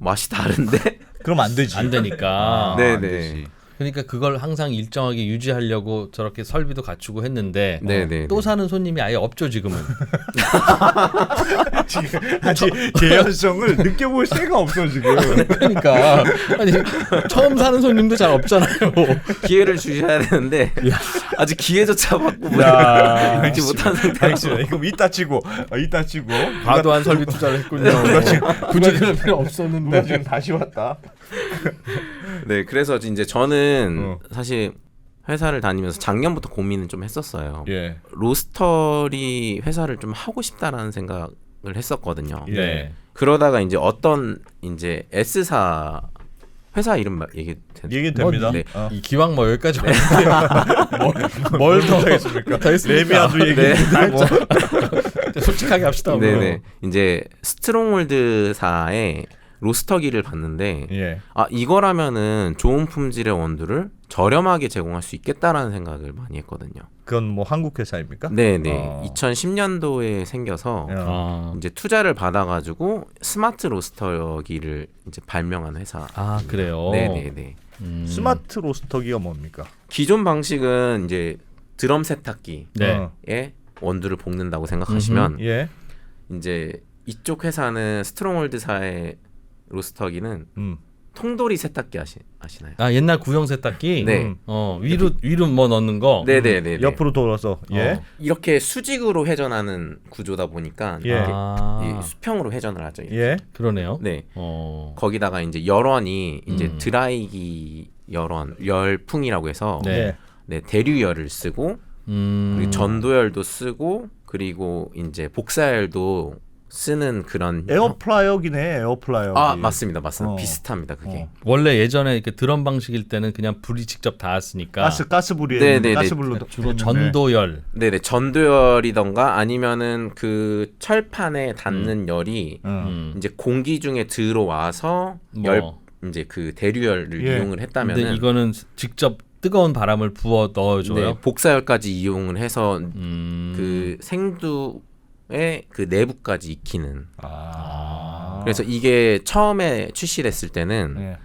맛이 다른데 그럼 안 되지. 안 되니까. 네네. 안 되지. 그러니까 그걸 항상 일정하게 유지하려고 저렇게 설비도 갖추고 했는데 네네. 또 사는 손님이 아예 없죠 지금은. 지금 아직 개연성을 느껴볼 새가 없어 지금. 그러니까 아니 처음 사는 손님도 잘 없잖아요. 기회를 주셔야 되는데 아직 기회조차 받고 받지 못한 상태라서 알겠습니다. 이거 이따 치고 과도한 설비 투자를 했군요. 굳이 그럴 필요 없었는데. 누가 지금 다시 왔다. 네, 그래서 이제 저는 사실 회사를 다니면서 작년부터 고민을 좀 했었어요. 예. 로스터리 회사를 좀 하고 싶다라는 생각을 했었거든요. 예. 그러다가 이제 어떤 이제 S사 회사 이름 얘기 됩니다. 네. 이 기왕 뭐 여기까지 왔는데 뭘더 하겠습니까? 레미안도 얘기했는데 뭐. 솔직하게 합시다. 뭐. 네네. 이제 스트롱홀드사의 로스터기를 봤는데 예. 이거라면은 좋은 품질의 원두를 저렴하게 제공할 수 있겠다라는 생각을 많이 했거든요. 그건 뭐 한국 회사입니까? 네네. 2010년도에 생겨서 이제 투자를 받아가지고 스마트 로스터기를 이제 발명한 회사. 그래요. 네네네. 스마트 로스터기가 뭡니까? 기존 방식은 이제 드럼 세탁기에 네. 원두를 볶는다고 생각하시면 예. 이제 이쪽 회사는 스트롱홀드사의 로스터기는 통돌이 세탁기 아시나요? 옛날 구형 세탁기. 네. 위로 뭐 넣는 거. 네네네. 옆으로 돌아서 이렇게 수직으로 회전하는 구조다 보니까 예. 이렇게 수평으로 회전을 하죠. 이렇게. 예. 그러네요. 네. 거기다가 이제 열원이 이제 드라이기 열풍이라고 해서 네. 대류열을 쓰고 그리고 전도열도 쓰고 그리고 이제 복사열도 쓰는 그런 에어프라이어기네. 에어프라이어. 맞습니다. 비슷합니다. 그게. 원래 예전에 이렇게 드럼 방식일 때는 그냥 불이 직접 닿았으니까 가스불이에 네네네. 가스불로 주로 전도열. 네네. 전도열이던가 아니면은 그 철판에 닿는 열이 이제 공기 중에 들어와서 이제 그 대류열을 이용을 했다면은 근데 이거는 직접 뜨거운 바람을 부어 넣어줘요. 네, 복사열까지 이용을 해서 그 생두의 그 내부까지 익히는. 그래서 이게 처음에 출시됐을 때는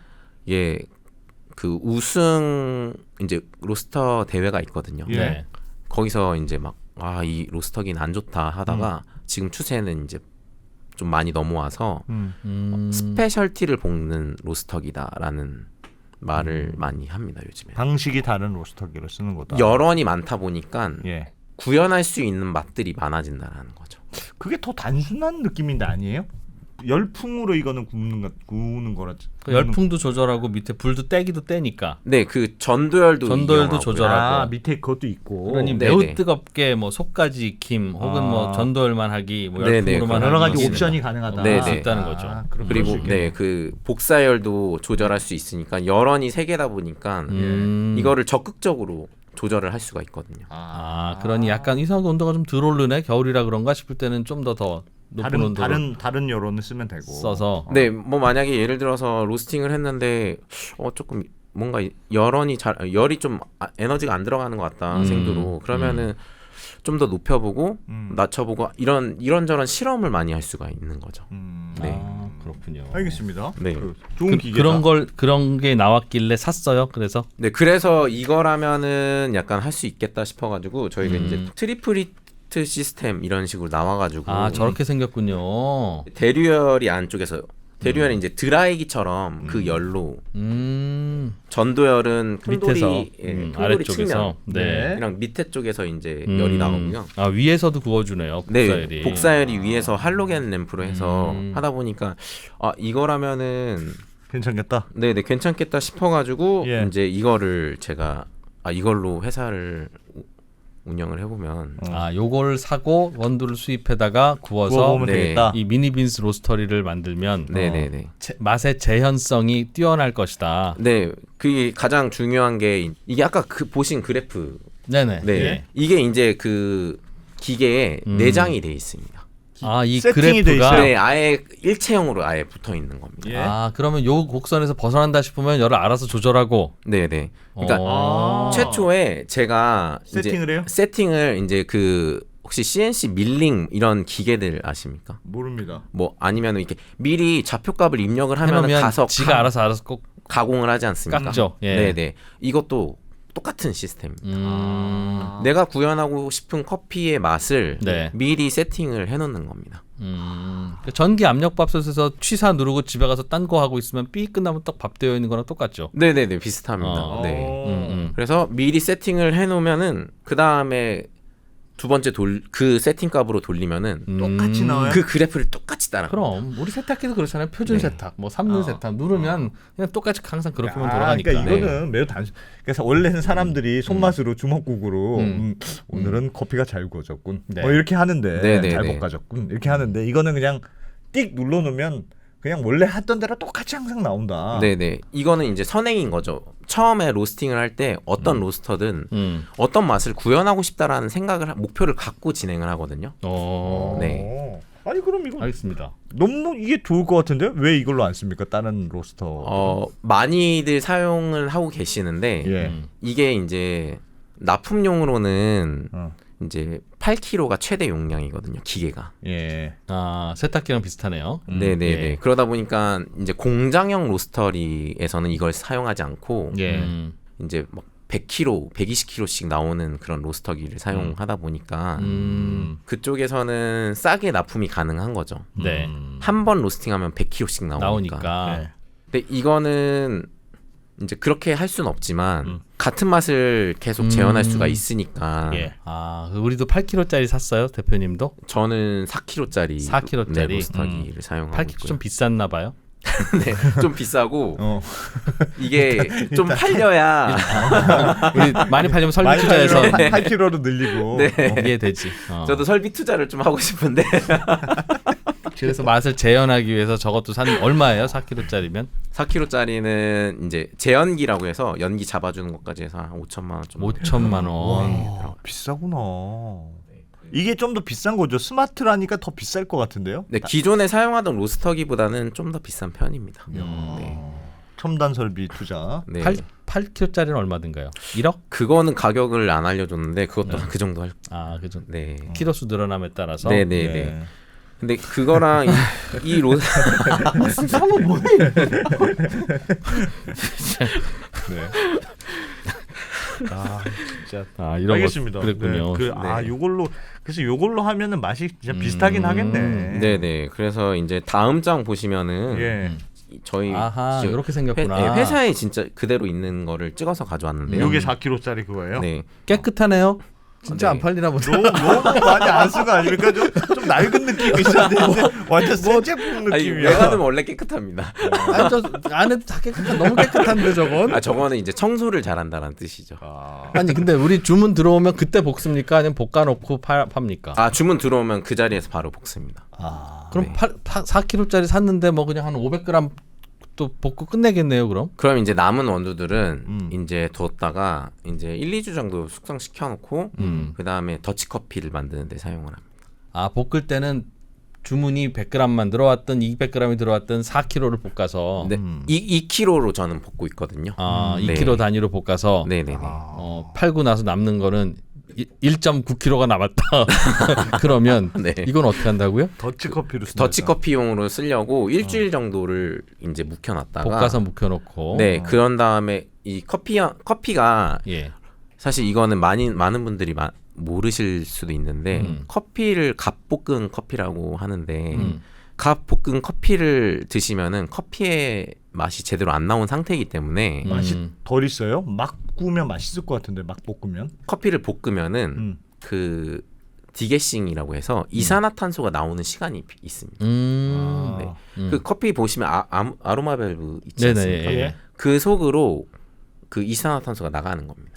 그 우승 이제 로스터 대회가 있거든요. 네. 거기서 이제 막 이 로스터기는 안 좋다 하다가 지금 추세는 이제 좀 많이 넘어와서 스페셜티를 볶는 로스터기다라는 말을 많이 합니다 요즘에. 방식이 다른 로스터기를 쓰는 거다. 열원이 많다 보니까 예. 구현할 수 있는 맛들이 많아진다라는 거죠. 그게 더 단순한 느낌인데 아니에요? 열풍으로 이거는 구우는 거라. 그 열풍도 조절하고 밑에 불도 떼기도 떼니까. 네, 그 전도열도 조절하고. 밑에 그것도 있고. 그러니 매우 뜨겁게 뭐 속까지 익힘 혹은 뭐 전도열만 하기, 뭐 열풍으로만 여러 가지 하기 옵션이 가능하다. 네네. 있다는 거죠. 그리고 그 복사열도 조절할 수 있으니까 열원이 세 개다 보니까 이거를 적극적으로 조절을 할 수가 있거든요. 그러니 약간 이상하게 온도가 좀 덜 오르네. 겨울이라 그런가 싶을 때는 좀 더 높은 온도로 다른 여론을 쓰면 되고. 써서. 네, 뭐 만약에 예를 들어서 로스팅을 했는데 조금 뭔가 열이 좀 에너지가 안 들어가는 것 같다 생두로 그러면은 좀 더 높여보고 낮춰보고 이런저런 실험을 많이 할 수가 있는 거죠. 네. 그렇군요. 알겠습니다. 네. 좋은 기계다. 그런 게 나왔길래 샀어요. 그래서 네, 그래서 이거라면은 약간 할 수 있겠다 싶어가지고 저희가 이제 샤프트 시스템 이런 식으로 나와가지고 아 저렇게 생겼군요. 대류열이 안쪽에서 대류열이 이제 드라이기처럼 그 열로 전도열은 밑에서 큰 아래쪽에서 측면이랑 밑에 쪽에서 이제 열이 나오고요. 아 위에서도 구워주네요. 복사열이. 네, 복사열이 위에서 할로겐 램프로 해서 하다 보니까 아 이거라면은 괜찮겠다. 네네 괜찮겠다 싶어가지고 예. 이제 이거를 제가 이걸로 회사를 운영을 해보면 아 요걸 사고 원두를 수입해다가 구워서 구워보면 되겠다. 이 미니빈스 로스터리를 만들면 네네네 맛의 재현성이 뛰어날 것이다. 네 그게 가장 중요한 게 이게 아까 그 보신 그래프 네네. 네 예. 이게 이제 그 기계에 내장이 돼 있습니다. 아 이 세팅이 돼 그래프가 있어요? 네 아예 일체형으로 아예 붙어 있는 겁니다. 예. 아 그러면 요 곡선에서 벗어난다 싶으면 열을 알아서 조절하고. 네네 그러니까 아. 최초에 제가 세팅을 해요? 세팅을 이제 그 혹시 CNC 밀링 이런 기계들 아십니까? 모릅니다. 뭐 아니면 이렇게 미리 좌표값을 입력을 하면 해놓으면 가서 지가 알아서 꼭 가공을 하지 않습니까? 깎죠. 예. 네네 이것도 똑같은 시스템입니다. 아. 내가 구현하고 싶은 커피의 맛을 네. 미리 세팅을 해놓는 겁니다. 전기 압력밥솥에서 취사 누르고 집에 가서 딴 거 하고 있으면 삐 끝나면 딱 밥 되어 있는 거랑 똑같죠. 네네네 비슷합니다. 네. 그래서 미리 세팅을 해놓으면은 그 다음에 두 번째 그 세팅 값으로 돌리면은 똑같이 나와요? 그 그래프를 똑같이 따라. 그럼 우리 세탁기도 그렇잖아요. 표준 세탁, 뭐 삼륜 세탁 누르면 그냥 똑같이 항상 그렇게만 돌아가니까. 그러니까 이거는 매우 단순. 그래서 원래는 사람들이 손맛으로 주먹국으로 오늘은 커피가 잘 구워졌군. 네. 뭐 이렇게 하는데 네, 잘 네. 볶아졌군. 이렇게 하는데 이거는 그냥 띡 눌러놓으면 그냥 원래 하던 대로 똑같이 항상 나온다. 네네 이거는 이제 선행인 거죠. 처음에 로스팅을 할 때 어떤 로스터든 어떤 맛을 구현하고 싶다라는 생각을 목표를 갖고 진행을 하거든요. 네. 아니 그럼 이거 알겠습니다. 너무 이게 좋을 것 같은데 왜 이걸로 안 씁니까? 다른 로스터. 많이들 사용을 하고 계시는데 예. 이게 이제 납품용으로는 이제 8kg가 최대 용량이거든요. 기계가. 예. 아 세탁기랑 비슷하네요. 네네네. 예. 그러다 보니까 이제 공장형 로스터리에서는 이걸 사용하지 않고 예. 이제 막 100kg, 120kg씩 나오는 그런 로스터기를 사용하다 보니까 그쪽에서는 싸게 납품이 가능한 거죠. 네. 한 번 로스팅하면 100kg씩 나오니까. 네. 근데 이거는 이제 그렇게 할 수는 없지만 같은 맛을 계속 재현할 수가 있으니까. 예. 아 우리도 8kg짜리 샀어요, 대표님도? 저는 4kg짜리 4kg짜리? 로스터기를 사용하고 8kg 있고요. 좀 비쌌나 봐요. 네, 좀 비싸고 이게 좀 팔려야 우리 많이 팔려면 설비 많이 투자해서 8kg로 늘리고. 네. 이해되지. 저도 설비 투자를 좀 하고 싶은데 그래서 맛을 재현하기 위해서 저것도 산 얼마예요? 4kg짜리면? 4kg짜리는 이제 재연기라고 해서 연기 잡아주는 것까지 해서 한 5천만 원 좀. 5천만 원. 와, 비싸구나. 이게 좀 더 비싼 거죠. 스마트라니까 더 비쌀 것 같은데요? 네, 기존에 사용하던 로스터기보다는 좀 더 비싼 편입니다. 네. 첨단 설비 투자. 네. 8kg짜리는 얼마든가요? 1억? 그거는 가격을 안 알려줬는데 그것도 한 그 정도 할. 아, 그죠. 네. 키로 수 늘어남에 따라서. 네네네. 네. 근데 그거랑 이 로. 사모 뭐해? 아 진짜. 아 이런 알겠습니다. 거 그랬군요. 네. 요걸로 그래서 요걸로 하면은 맛이 진짜 비슷하긴 하겠네. 네네. 그래서 이제 다음 장 보시면은 예. 저희 아하 진짜 이렇게 생겼구나. 회사에 진짜 그대로 있는 거를 찍어서 가져왔는데요. 요게 4kg짜리 그거예요? 네. 깨끗하네요. 진짜 네. 안 팔리나 보다. 너무 많이 안 쓴 거 아닙니까? 좀 낡은 느낌이 있어야 되는데 완전 새 제품 아니, 느낌이야. 외관은 원래 깨끗합니다. 아니 저 안에도 다 깨끗한 너무 깨끗한데 저건. 저거는 이제 청소를 잘한다는 뜻이죠. 아니 근데 우리 주문 들어오면 그때 볶습니까? 아니면 볶아놓고 팝니까? 주문 들어오면 그 자리에서 바로 볶습니다. 그럼 4kg짜리 샀는데 뭐 그냥 한 500g 또 볶고 끝내겠네요 그럼? 그럼 이제 남은 원두들은 이제 두었다가 이제 1, 2주 정도 숙성시켜 놓고 그 다음에 더치 커피를 만드는 데 사용을 합니다. 아 볶을 때는 주문이 100g만 들어왔던 200g이 들어왔던 4kg를 볶아서 네, 2kg로 저는 볶고 있거든요. 2kg 단위로 볶아서 네네네. 팔고 나서 남는 거는 1.9kg가 남았다. 그러면 네. 이건 어떻게 한다고요? 더치커피로 더치커피용으로 쓰려고 일주일 정도를 이제 묵혀놨다가 볶아서 묵혀놓고. 네, 그런 다음에 이 커피가 예. 사실 이거는 많은 분들이 모르실 수도 있는데 커피를 갓볶은 커피라고 하는데 갓볶은 커피를 드시면은 커피의 맛이 제대로 안 나온 상태이기 때문에 맛이 덜 있어요? 막 구우면 맛있을 것 같은데 막 볶으면? 커피를 볶으면은 그 디게싱이라고 해서 이산화탄소가 나오는 시간이 있습니다. 네. 그 커피 보시면 아로마 밸브 있지 않습니까? 예. 그 속으로 그 이산화탄소가 나가는 겁니다.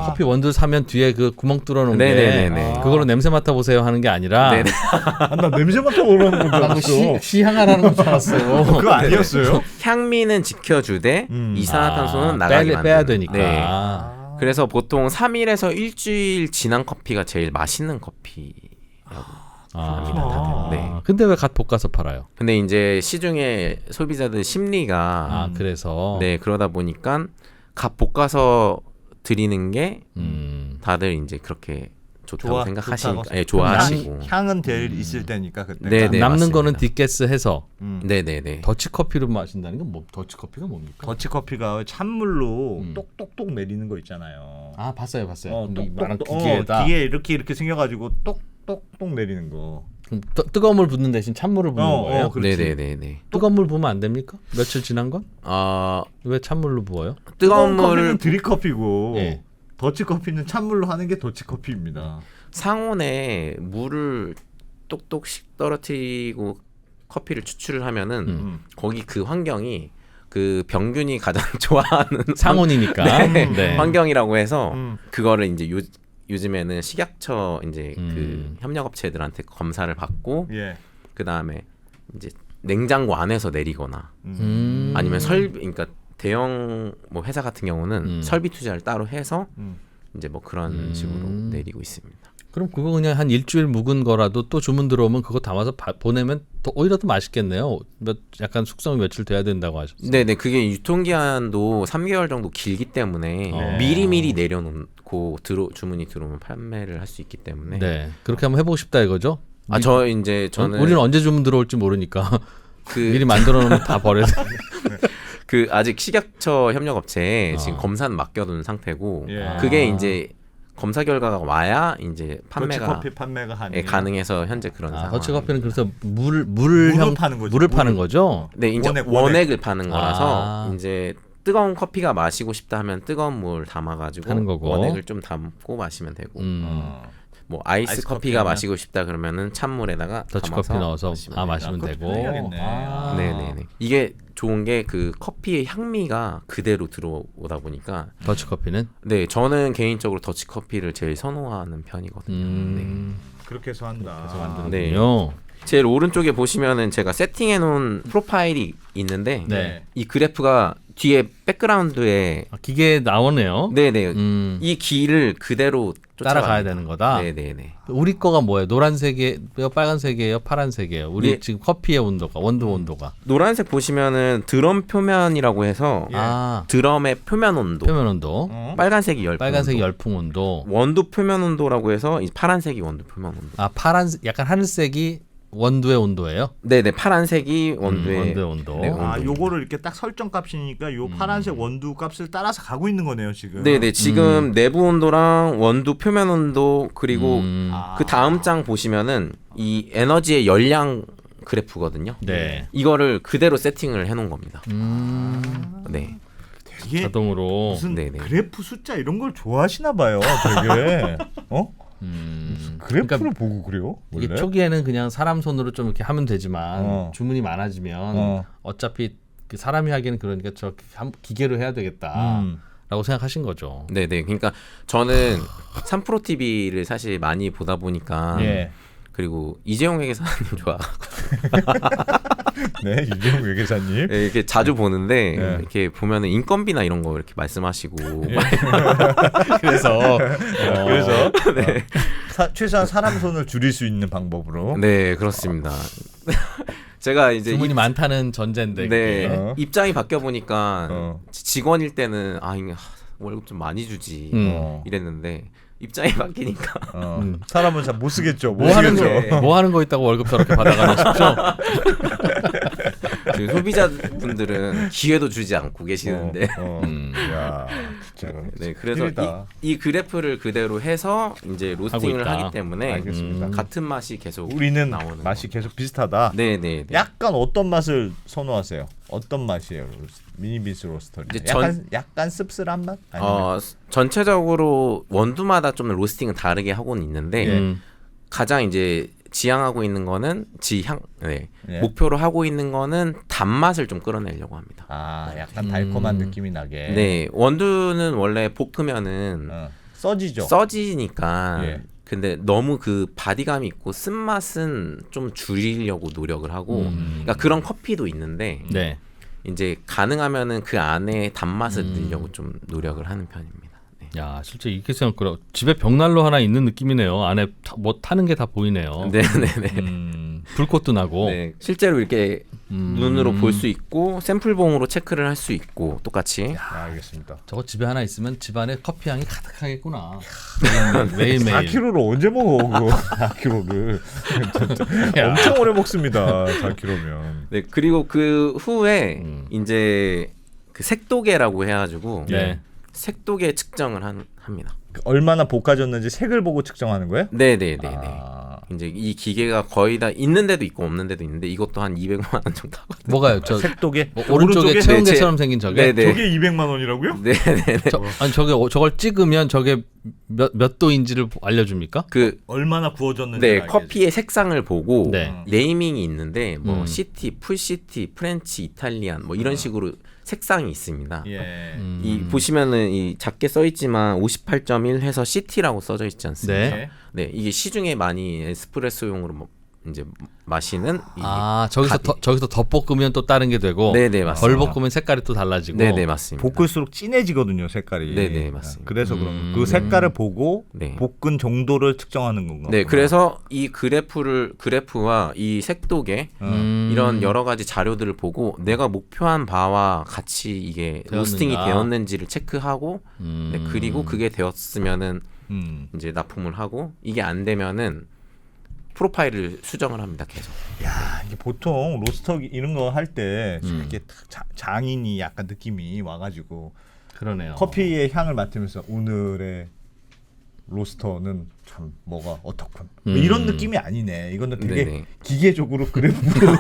커피 원두 사면 뒤에 그 구멍 뚫어놓은 게 그걸로 냄새 맡아보세요 하는 게 아니라 나 냄새 맡아보라는 건 줄 알았어. 시향하라는 건 줄 알았어요. 그거 아니었어요? 향미는 지켜주되 이산화탄소는 나가게 만드는. 빼야 되니까. 네. 그래서 보통 3일에서 일주일 지난 커피가 제일 맛있는 커피라고 합니다. 네. 근데 왜 갓 볶아서 팔아요? 근데 이제 시중에 소비자들 심리가 그래서 네 그러다 보니까 갓 볶아서 드리는 게 다들 이제 그렇게 좋다고 생각하시니까 네, 좋아하시고 향은 제일 있을 때니까 그때 네네, 남는 맞습니다. 거는 뒷게스 해서 네네네 더치 커피로 마신다는 건 뭐 더치 커피가 뭡니까? 더치 커피가 찬물로 똑똑똑 내리는 거 있잖아요. 봤어요. 똑똑똑 기계에다 기계 이렇게 생겨가지고 똑똑똑 내리는 거. 그럼 뜨거운 물 붓는 대신 찬물을 붓는 거예요? 네네네네. 뜨거운 물 부으면 안 됩니까? 며칠 지난 건? 왜 찬물로 부어요? 뜨거운 커피는 물을 드립커피고 예. 더치 커피는 찬물로 하는 게 더치 커피입니다. 상온에 물을 똑똑씩 떨어뜨리고 커피를 추출을 하면은 거기 그 환경이 그 병균이 가장 좋아하는 상온이니까 네. 환경이라고 해서 그거를 이제 요즘에는 식약처 이제 그 협력업체들한테 검사를 받고 그 다음에 이제 냉장고 안에서 내리거나 아니면 그러니까 대형 뭐 회사 같은 경우는 설비 투자를 따로 해서 이제 뭐 그런 식으로 내리고 있습니다. 그럼 그거 그냥 한 일주일 묵은 거라도 또 주문 들어오면 그거 담아서 보내면 오히려 더 맛있겠네요. 약간 숙성이 며칠 돼야 된다고 하셨어요. 네네 그게 유통기한도 3개월 정도 길기 때문에 미리미리 내려놓고 주문이 들어오면 판매를 할 수 있기 때문에 네 그렇게 한번 해보고 싶다 이거죠? 저는 우리는 언제 주문 들어올지 모르니까 미리 만들어 놓으면 다 버려야 돼. 그 아직 식약처 협력업체에 지금 검사는 맡겨둔 상태고 그게 이제 검사 결과가 와야 이제 판매가 더치커피 판매가 가능해서 현재 그런 상황. 더치커피는 그래서 물을 파는 거죠. 네, 이제 원액을 파는 거라서 이제 뜨거운 커피가 마시고 싶다 하면 뜨거운 물 담아가지고 하는 거고. 원액을 좀 담고 마시면 되고. 뭐 아이스 커피가 마시고 싶다 그러면은 찬물에다가 더치커피 넣어서 마시면 되고. 네네네. 이게 좋은 게 그 커피의 향미가 그대로 들어오다 보니까 더치커피는? 네, 저는 개인적으로 더치커피를 제일 선호하는 편이거든요. 네. 그렇게 해서 한다. 네. 제일 오른쪽에 보시면은 제가 세팅해 놓은 프로파일이 있는데 이 그래프가 뒤에 백그라운드에 기계에 나오네요. 네네. 이 길을 그대로 따라가야 되는 거다. 네네네. 우리 거가 뭐예요? 노란색이에요, 빨간색이에요, 파란색이에요? 우리 지금 커피의 온도가 원두 온도가. 노란색 보시면은 드럼 표면이라고 해서 드럼의 표면 온도. 빨간색이 열풍 온도. 원두 표면 온도라고 해서 이 파란색이 원두 표면 온도. 파란색 약간 하늘색이 원두의 온도예요? 네네 파란색이 원두의 온도. 네, 요거를 이렇게 딱 설정값이니까 요 파란색 원두 값을 따라서 가고 있는 거네요 지금. 네네 지금 내부 온도랑 원두 표면 온도 그리고 그 다음 장 보시면은 이 에너지의 열량 그래프거든요. 네. 이거를 그대로 세팅을 해놓은 겁니다. 네. 되게 자동으로 무슨 그래프 숫자 이런 걸 좋아하시나 봐요. 되게 그래프를 그러니까 보고 그래요? 원래? 이게 초기에는 그냥 사람 손으로 좀 이렇게 하면 되지만 주문이 많아지면 어차피 그 사람이 하기에는 그러니까 저 기계로 해야 되겠다라고 생각하신 거죠. 네네. 그러니까 저는 3프로 TV를 사실 많이 보다 보니까 그리고 이재용 회계사님 네, 이재용 회계사님. 네, 이렇게 자주 보는데 이렇게 보면은 인건비나 이런 거 이렇게 말씀하시고 그래서 네. 최소한 사람 손을 줄일 수 있는 방법으로. 네, 그렇습니다. 제가 이제 주문이 많다는 전제인데. 네, 입장이 바뀌어 보니까 직원일 때는 이거 월급 좀 많이 주지 이랬는데. 입장이 바뀌니까 사람은 잘 못 쓰겠죠. 뭐 하는 거 있다고 월급 저렇게 받아가나 싶죠. 지금 소비자분들은 기회도 주지 않고 계시는데. 야, 진짜. 네, 그래서 이 그래프를 그대로 해서 이제 로스팅을 하기 때문에 알겠습니다. 같은 맛이 계속 우리는 나오는 맛이 계속 비슷하다. 네. 약간 어떤 맛을 선호하세요? 어떤 맛이에요? 미니빈스 로스터리. 약간 씁쓸한 맛? 아니면? 전체적으로 원두마다 좀 로스팅은 다르게 하고는 있는데 가장 이제 지향하고 있는 거는 목표로 하고 있는 거는 단맛을 좀 끌어내려고 합니다. 약간 달콤한 느낌이 나게. 네, 원두는 원래 볶으면은 써지죠. 써지니까. 근데 너무 그 바디감이 있고 쓴맛은 좀 줄이려고 노력을 하고, 그러니까 그런 커피도 있는데 이제 가능하면은 그 안에 단맛을 넣으려고 좀 노력을 하는 편입니다. 야, 실제 이렇게 생각하면 집에 벽난로 하나 있는 느낌이네요. 안에 뭐 타는 게 다 보이네요. 네네네. 불꽃도 나고. 네, 실제로 이렇게 눈으로 볼 수 있고 샘플봉으로 체크를 할 수 있고 똑같이. 알겠습니다. 저거 집에 하나 있으면 집안에 커피 향이 가득하겠구나. 매일매일. 4kg를 언제 먹어 그거? 4kg를 엄청 오래 먹습니다. 4kg면. 네, 그리고 그 후에 이제 그 색도계라고 해가지고. 색도계 측정을 합니다. 얼마나 볶아졌는지 색을 보고 측정하는 거예요? 네네네. 이제 이 기계가 거의 다 있는 데도 있고 없는 데도 있는데 이것도 한 200만 원 정도 하거든요. 뭐가요? 저 색도계? 오른쪽에 체온계처럼 생긴 저게? 네네. 저게 200만 원이라고요? 네네네. 아니 저걸 찍으면 저게 몇 도인지를 알려줍니까? 그 얼마나 구워졌는지. 네, 커피의 색상을 보고 네. 네이밍이 있는데 뭐 시티, 풀시티, 프렌치, 이탈리안 뭐 이런 식으로 색상이 있습니다. 이 보시면은 이 작게 써 있지만 58.1 해서 시티라고 써져 있지 않습니까? 네, 이게 시중에 많이 에스프레소용으로 뭐 이제 마시는 저기서 더 볶으면 또 다른 게 되고 네네 맞습니다. 덜 볶으면 색깔이 또 달라지고 네네 맞습니다. 볶을수록 진해지거든요 색깔이. 네네 맞습니다. 그래서 그럼 그 색깔을 보고 볶은 정도를 측정하는 건가요? 네, 그래서 이 그래프와 이 색도계 이런 여러 가지 자료들을 보고 내가 목표한 바와 같이 이게 로스팅이 되었는지를 체크하고 그리고 그게 되었으면은 이제 납품을 하고 이게 안 되면은 프로파일을 수정을 합니다. 계속. 야, 이게 보통 로스터 이런 거 할 때 이렇게 장인이 약간 느낌이 와가지고 그러네요. 커피의 향을 맡으면서 오늘의 로스터는 참 뭐가 어떻군 이런 느낌이 아니네. 이거는 되게 기계적으로 그래프로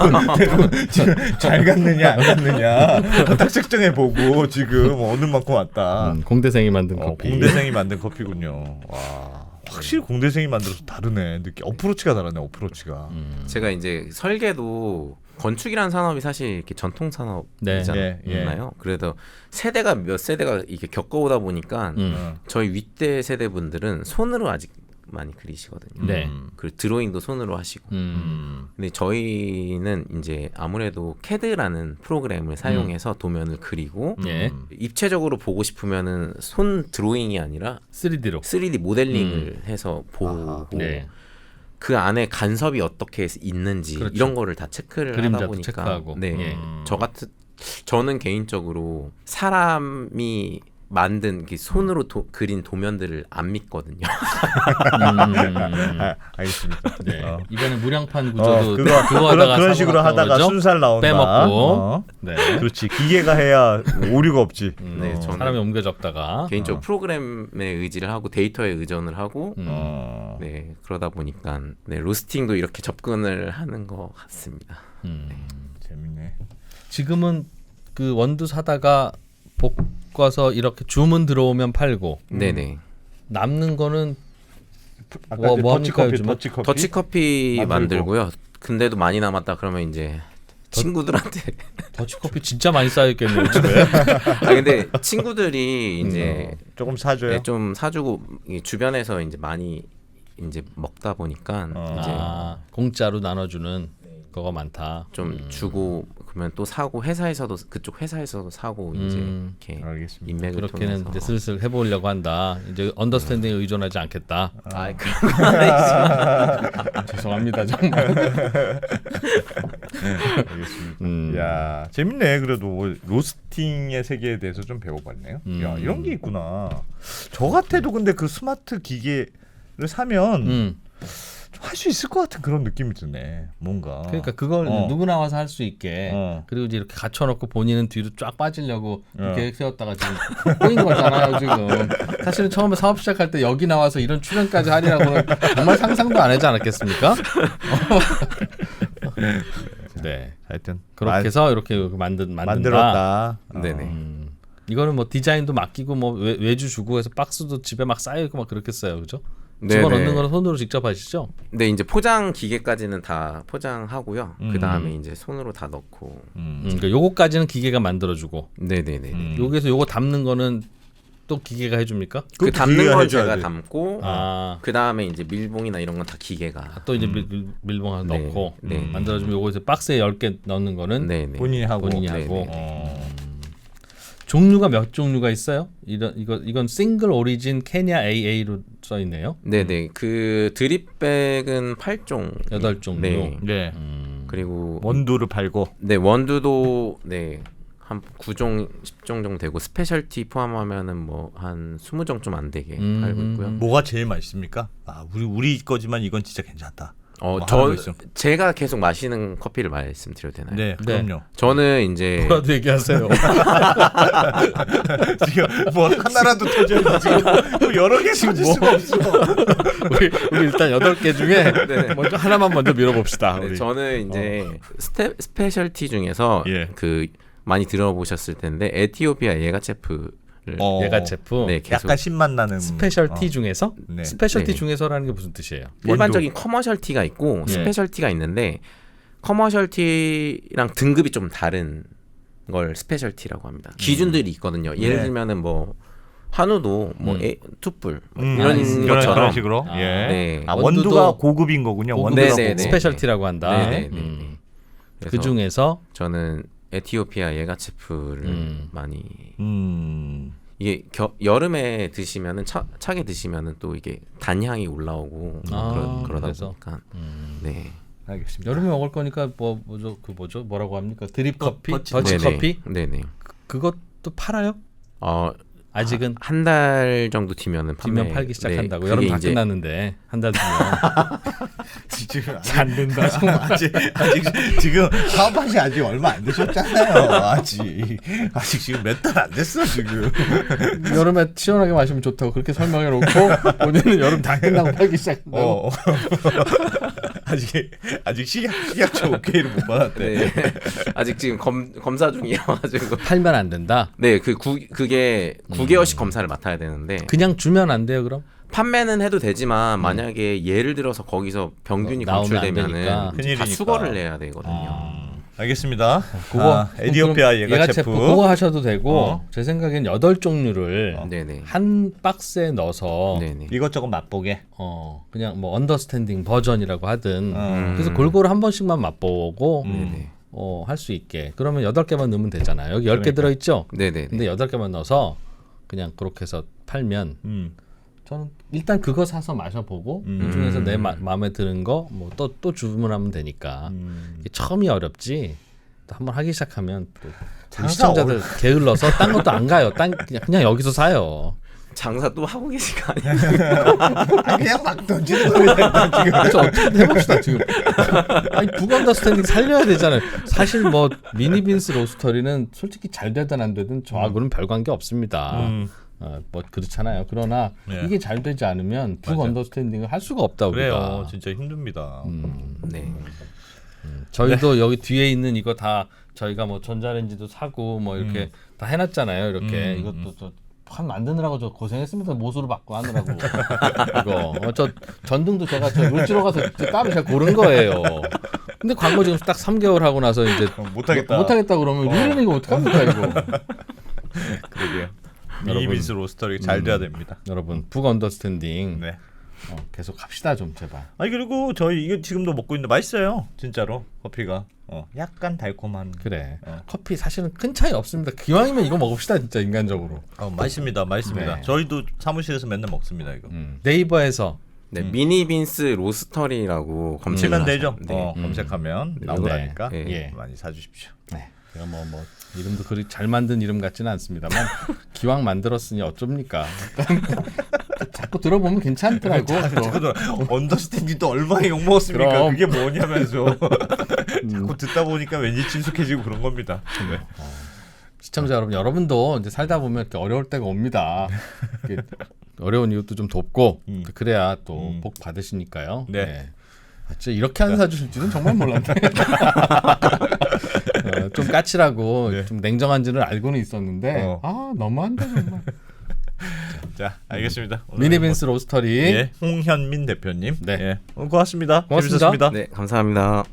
지금 잘 갔느냐 안 갔느냐 딱 측정해 보고 지금 어느 만큼 왔다. 공대생이 만든 커피. 공대생이 만든 커피군요. 와. 확실히 공대생이 만들어서 다르네. 느낌 어프로치가 다르네. 어프로치가. 제가 이제 설계도 건축이라는 산업이 사실 이렇게 전통 산업이잖아요. 그래도 세대가 몇 세대가 이렇게 겪어오다 보니까 저희 윗대 세대 분들은 손으로 아직 많이 그리시거든요. 그 드로잉도 손으로 하시고. 근데 저희는 이제 아무래도 CAD라는 프로그램을 사용해서 도면을 그리고 입체적으로 보고 싶으면은 손 드로잉이 아니라 3D 모델링을 해서 보고 그 안에 간섭이 어떻게 있는지 이런 거를 다 체크를 하다 보니까 체크하고. 저는 개인적으로 사람이 만든 손으로 그린 도면들을 안 믿거든요. 알겠습니다. 이번에 무량판 구조도 그런 식으로 하다가 순살 나온다. 빼먹고. 그렇지. 기계가 해야 오류가 없지. 저는 사람이 옮겨 적다가 개인적으로 프로그램에 의지를 하고 데이터에 의존을 하고 그러다 보니까 로스팅도 이렇게 접근을 하는 것 같습니다. 재밌네. 지금은 그 원두 사다가 볶아서 이렇게 주문 들어오면 팔고. 남는 거는 뭐 합니까 요즘은? 더치커피 만들고요. 근데도 많이 남았다 그러면 이제 친구들한테 더치커피 진짜 많이 쌓여있겠네요 집에. 근데 친구들이 이제 조금 사줘요. 좀 사주고 주변에서 이제 많이 이제 먹다 보니까 이제 공짜로 나눠주는 거가 많다. 좀 주고 그러면 또 사고 회사에서도 그쪽 회사에서도 사고 이제 이렇게 알겠습니다. 인맥을 그렇게는 통해서 이제 슬슬 해보려고 한다. 이제 언더스탠딩에 의존하지 않겠다. 그런 건 아니지만 죄송합니다 정말. 알겠습니다. 야 재밌네. 그래도 로스팅의 세계에 대해서 좀 배워봤네요. 야 이런 게 있구나. 저 같아도 근데 그 스마트 기계를 사면 한 할 수 있을 것 같은 그런 느낌이 드네. 뭔가. 그러니까 그걸 누구나 와서 할 수 있게 그리고 이제 이렇게 갖춰놓고 본인은 뒤로 쫙 빠지려고 계획 세웠다가 지금 꼬인 거잖아요 지금. 사실은 처음에 사업 시작할 때 여기 나와서 이런 출연까지 하리라고는 정말 상상도 안 하지 않았겠습니까? 네. 하여튼 그렇게 해서 이렇게 만든다. 만들었다. 네네. 이거는 뭐 디자인도 맡기고 뭐 외주 주고 해서 박스도 집에 막 쌓여 있고 막 그렇겠어요, 그죠? 네네. 집어넣는 거는 손으로 직접 하시죠? 네, 이제 포장 기계까지는 다 포장하고요. 그 다음에 이제 손으로 다 넣고. 그러니까 요거까지는 기계가 만들어주고. 네네네. 여기서 요거 담는 거는 또 기계가 해줍니까? 그 담는 건 해줘야 제가 돼. 담고, 그 다음에 이제 밀봉이나 이런 건 다 기계가. 또 이제 밀봉 하나 네. 넣고 네. 만들어주면 요거 이제 박스에 10개 넣는 거는 네네. 본인이 하고. 본인이 네, 하고. 네, 종류가 몇 종류가 있어요? 이건 싱글 오리진 케냐 AA로 써 있네요. 네네. 그 드립백은 8종. 8종류. 네. 네. 그리고 원두를 팔고. 네, 원두도 네. 한 9종, 10종 정도 되고 스페셜티 포함하면은 뭐 한 20종 좀 안 되게 팔고 있고요. 뭐가 제일 맛있습니까? 아, 우리 거지만 이건 진짜 괜찮다. 제가 계속 마시는 커피를 말씀드려도 되나요? 네, 그럼요. 저는 이제 뭐라도 얘기하세요. 지금 뭐 하나라도 터져야지 지금 여러 개 터질 수가 없어. 우리 일단 8개 중에 네. 먼저 하나만 먼저 밀어봅시다. 네, 우리. 저는 이제 스페셜티 중에서 예. 그 많이 들어보셨을 텐데 에티오피아 예가체프를 예가체프. 네, 계속 약간 신맛 나는 스페셜티 중에서 네. 스페셜티 네. 중에서라는 게 무슨 뜻이에요? 일반적인 커머셜티가 있고 예. 스페셜티가 있는데 커머셜티랑 등급이 좀 다른 걸 스페셜티라고 합니다. 기준들이 있거든요. 예를 네. 들면은 뭐 한우도 뭐 투뿔 뭐 이런 것처럼 식으로. 예. 네. 아, 원두도 원두가 고급인 거군요. 원두가 네네네. 고급. 스페셜티라고 한다. 네네네. 그 중에서 저는 에티오피아 예가체프를 많이 이게 여름에 드시면은 차게 드시면은 또 이게 단향이 올라오고 그러다 그래서? 보니까 네. 알겠습니다. 여름에 먹을 거니까 뭐죠? 뭐라고 합니까? 드립 커피, 더치 더치 네네. 커피. 네네. 그것도 팔아요? 아직은 한 달 정도 뒤면은 뒤면 팔기 시작한다고. 네, 여름 그게 다 이제 끝났는데 한 달 뒤면 지금 안 된다. 아직 지금 사업하신 아직 얼마 안 되셨잖아요. 아직 지금 몇 달 안 됐어 지금. 여름에 시원하게 마시면 좋다고 그렇게 설명해 놓고 본인은 여름 다 끝나고 팔기 시작한다고. 아직 식약처 오케이를 못 받았대. 네. 아직 지금 검사 중이어가지고 팔면 안 된다. 네, 그게 9개월씩 검사를 맡아야 되는데 그냥 주면 안 돼요, 그럼? 판매는 해도 되지만 만약에 예를 들어서 거기서 병균이 나오면 안 되니까. 검출되면은 다 큰일이니까. 수거를 해야 되거든요. 알겠습니다. 그거 에티오피아 예가체프 그거 하셔도 되고 제 생각엔 8종류를 네네. 한 박스에 넣어서 네네. 이것저것 맛보게. 그냥 뭐 언더스탠딩 버전이라고 하든 그래서 골고루 한 번씩만 맛보고 네네. 할 수 있게. 그러면 8개만 넣으면 되잖아요. 여기 10개 그러니까. 들어 있죠? 네네. 근데 8개만 넣어서 그냥 그렇게 해서 팔면 저는 일단 그거 사서 마셔보고 그 중에서 내 마음에 드는 거 뭐 또 주문하면 되니까 이게 처음이 어렵지. 또 한번 하기 시작하면 또 우리 시청자들 게을러서 딴 것도 안 가요. 그냥 여기서 사요. 장사 또 하고 계신 거 아니에요? 그냥 막 던지는 거예요. 지금. 그래서 어떻게 해봅시다 지금. 아니 북언더스탠딩 살려야 되잖아요. 사실 뭐 미니빈스 로스터리는 솔직히 잘 되든 안 되든 저하고는 별 관계 없습니다. 뭐 그렇잖아요. 그러나 이게 잘 되지 않으면 북언더스탠딩을 할 수가 없다 우리가. 그래요. 진짜 힘듭니다. 네. 저희도 여기 뒤에 있는 이거 다 저희가 뭐 전자레인지도 사고 뭐 이렇게 다 해놨잖아요. 이렇게 이것도 판 만드느라고 저 고생했습니다. 모수를 받고 하느라고. 이거 저 전등도 제가 저 울지로 가서 따로 제가 고른 거예요. 근데 광고 지금 딱 3개월 하고 나서 이제 못하겠다 그러면 우리는 이거 어떡합니까 이거. 그러게요. 미니빈스 로스터리 잘 돼야 됩니다. 여러분 북언더스탠딩 네. 계속 합시다 좀 제발. 아니 그리고 저희 이거 지금도 먹고 있는데 맛있어요. 진짜로 커피가 약간 달콤한. 그래. 커피 사실은 큰 차이 없습니다. 기왕이면 이거 먹읍시다 진짜 인간적으로. 맛있습니다. 맛있습니다. 네. 저희도 사무실에서 맨날 먹습니다 이거. 네이버에서 네, 미니빈스 로스터리라고 치면 검색을 되죠. 네. 검색하면 네. 나오니까 네. 많이 사주십시오. 네. 제가 뭐 이름도 그리 잘 만든 이름 같지는 않습니다만 기왕 만들었으니 어쩝니까? 자꾸 들어보면 괜찮더라고. 언더스탠딩도 얼마나 욕 먹었습니까? 그럼. 그게 뭐냐면서 자꾸 듣다 보니까 왠지 친숙해지고 그런 겁니다. 네. 시청자 여러분도 이제 살다 보면 이렇게 어려울 때가 옵니다. 이렇게 어려운 이웃도 좀 돕고 그래야 또 복 받으시니까요. 네. 네. 아, 진짜 이렇게 안 사주실 줄은 정말 몰랐네. 좀 까칠하고 네. 좀 냉정한지는 알고는 있었는데 너무한다 정말. 자, 알겠습니다. 미니빈스 로스터리 예, 홍현민 대표님. 네. 예, 고맙습니다. 고맙습니다. 재밌었습니다. 네, 감사합니다.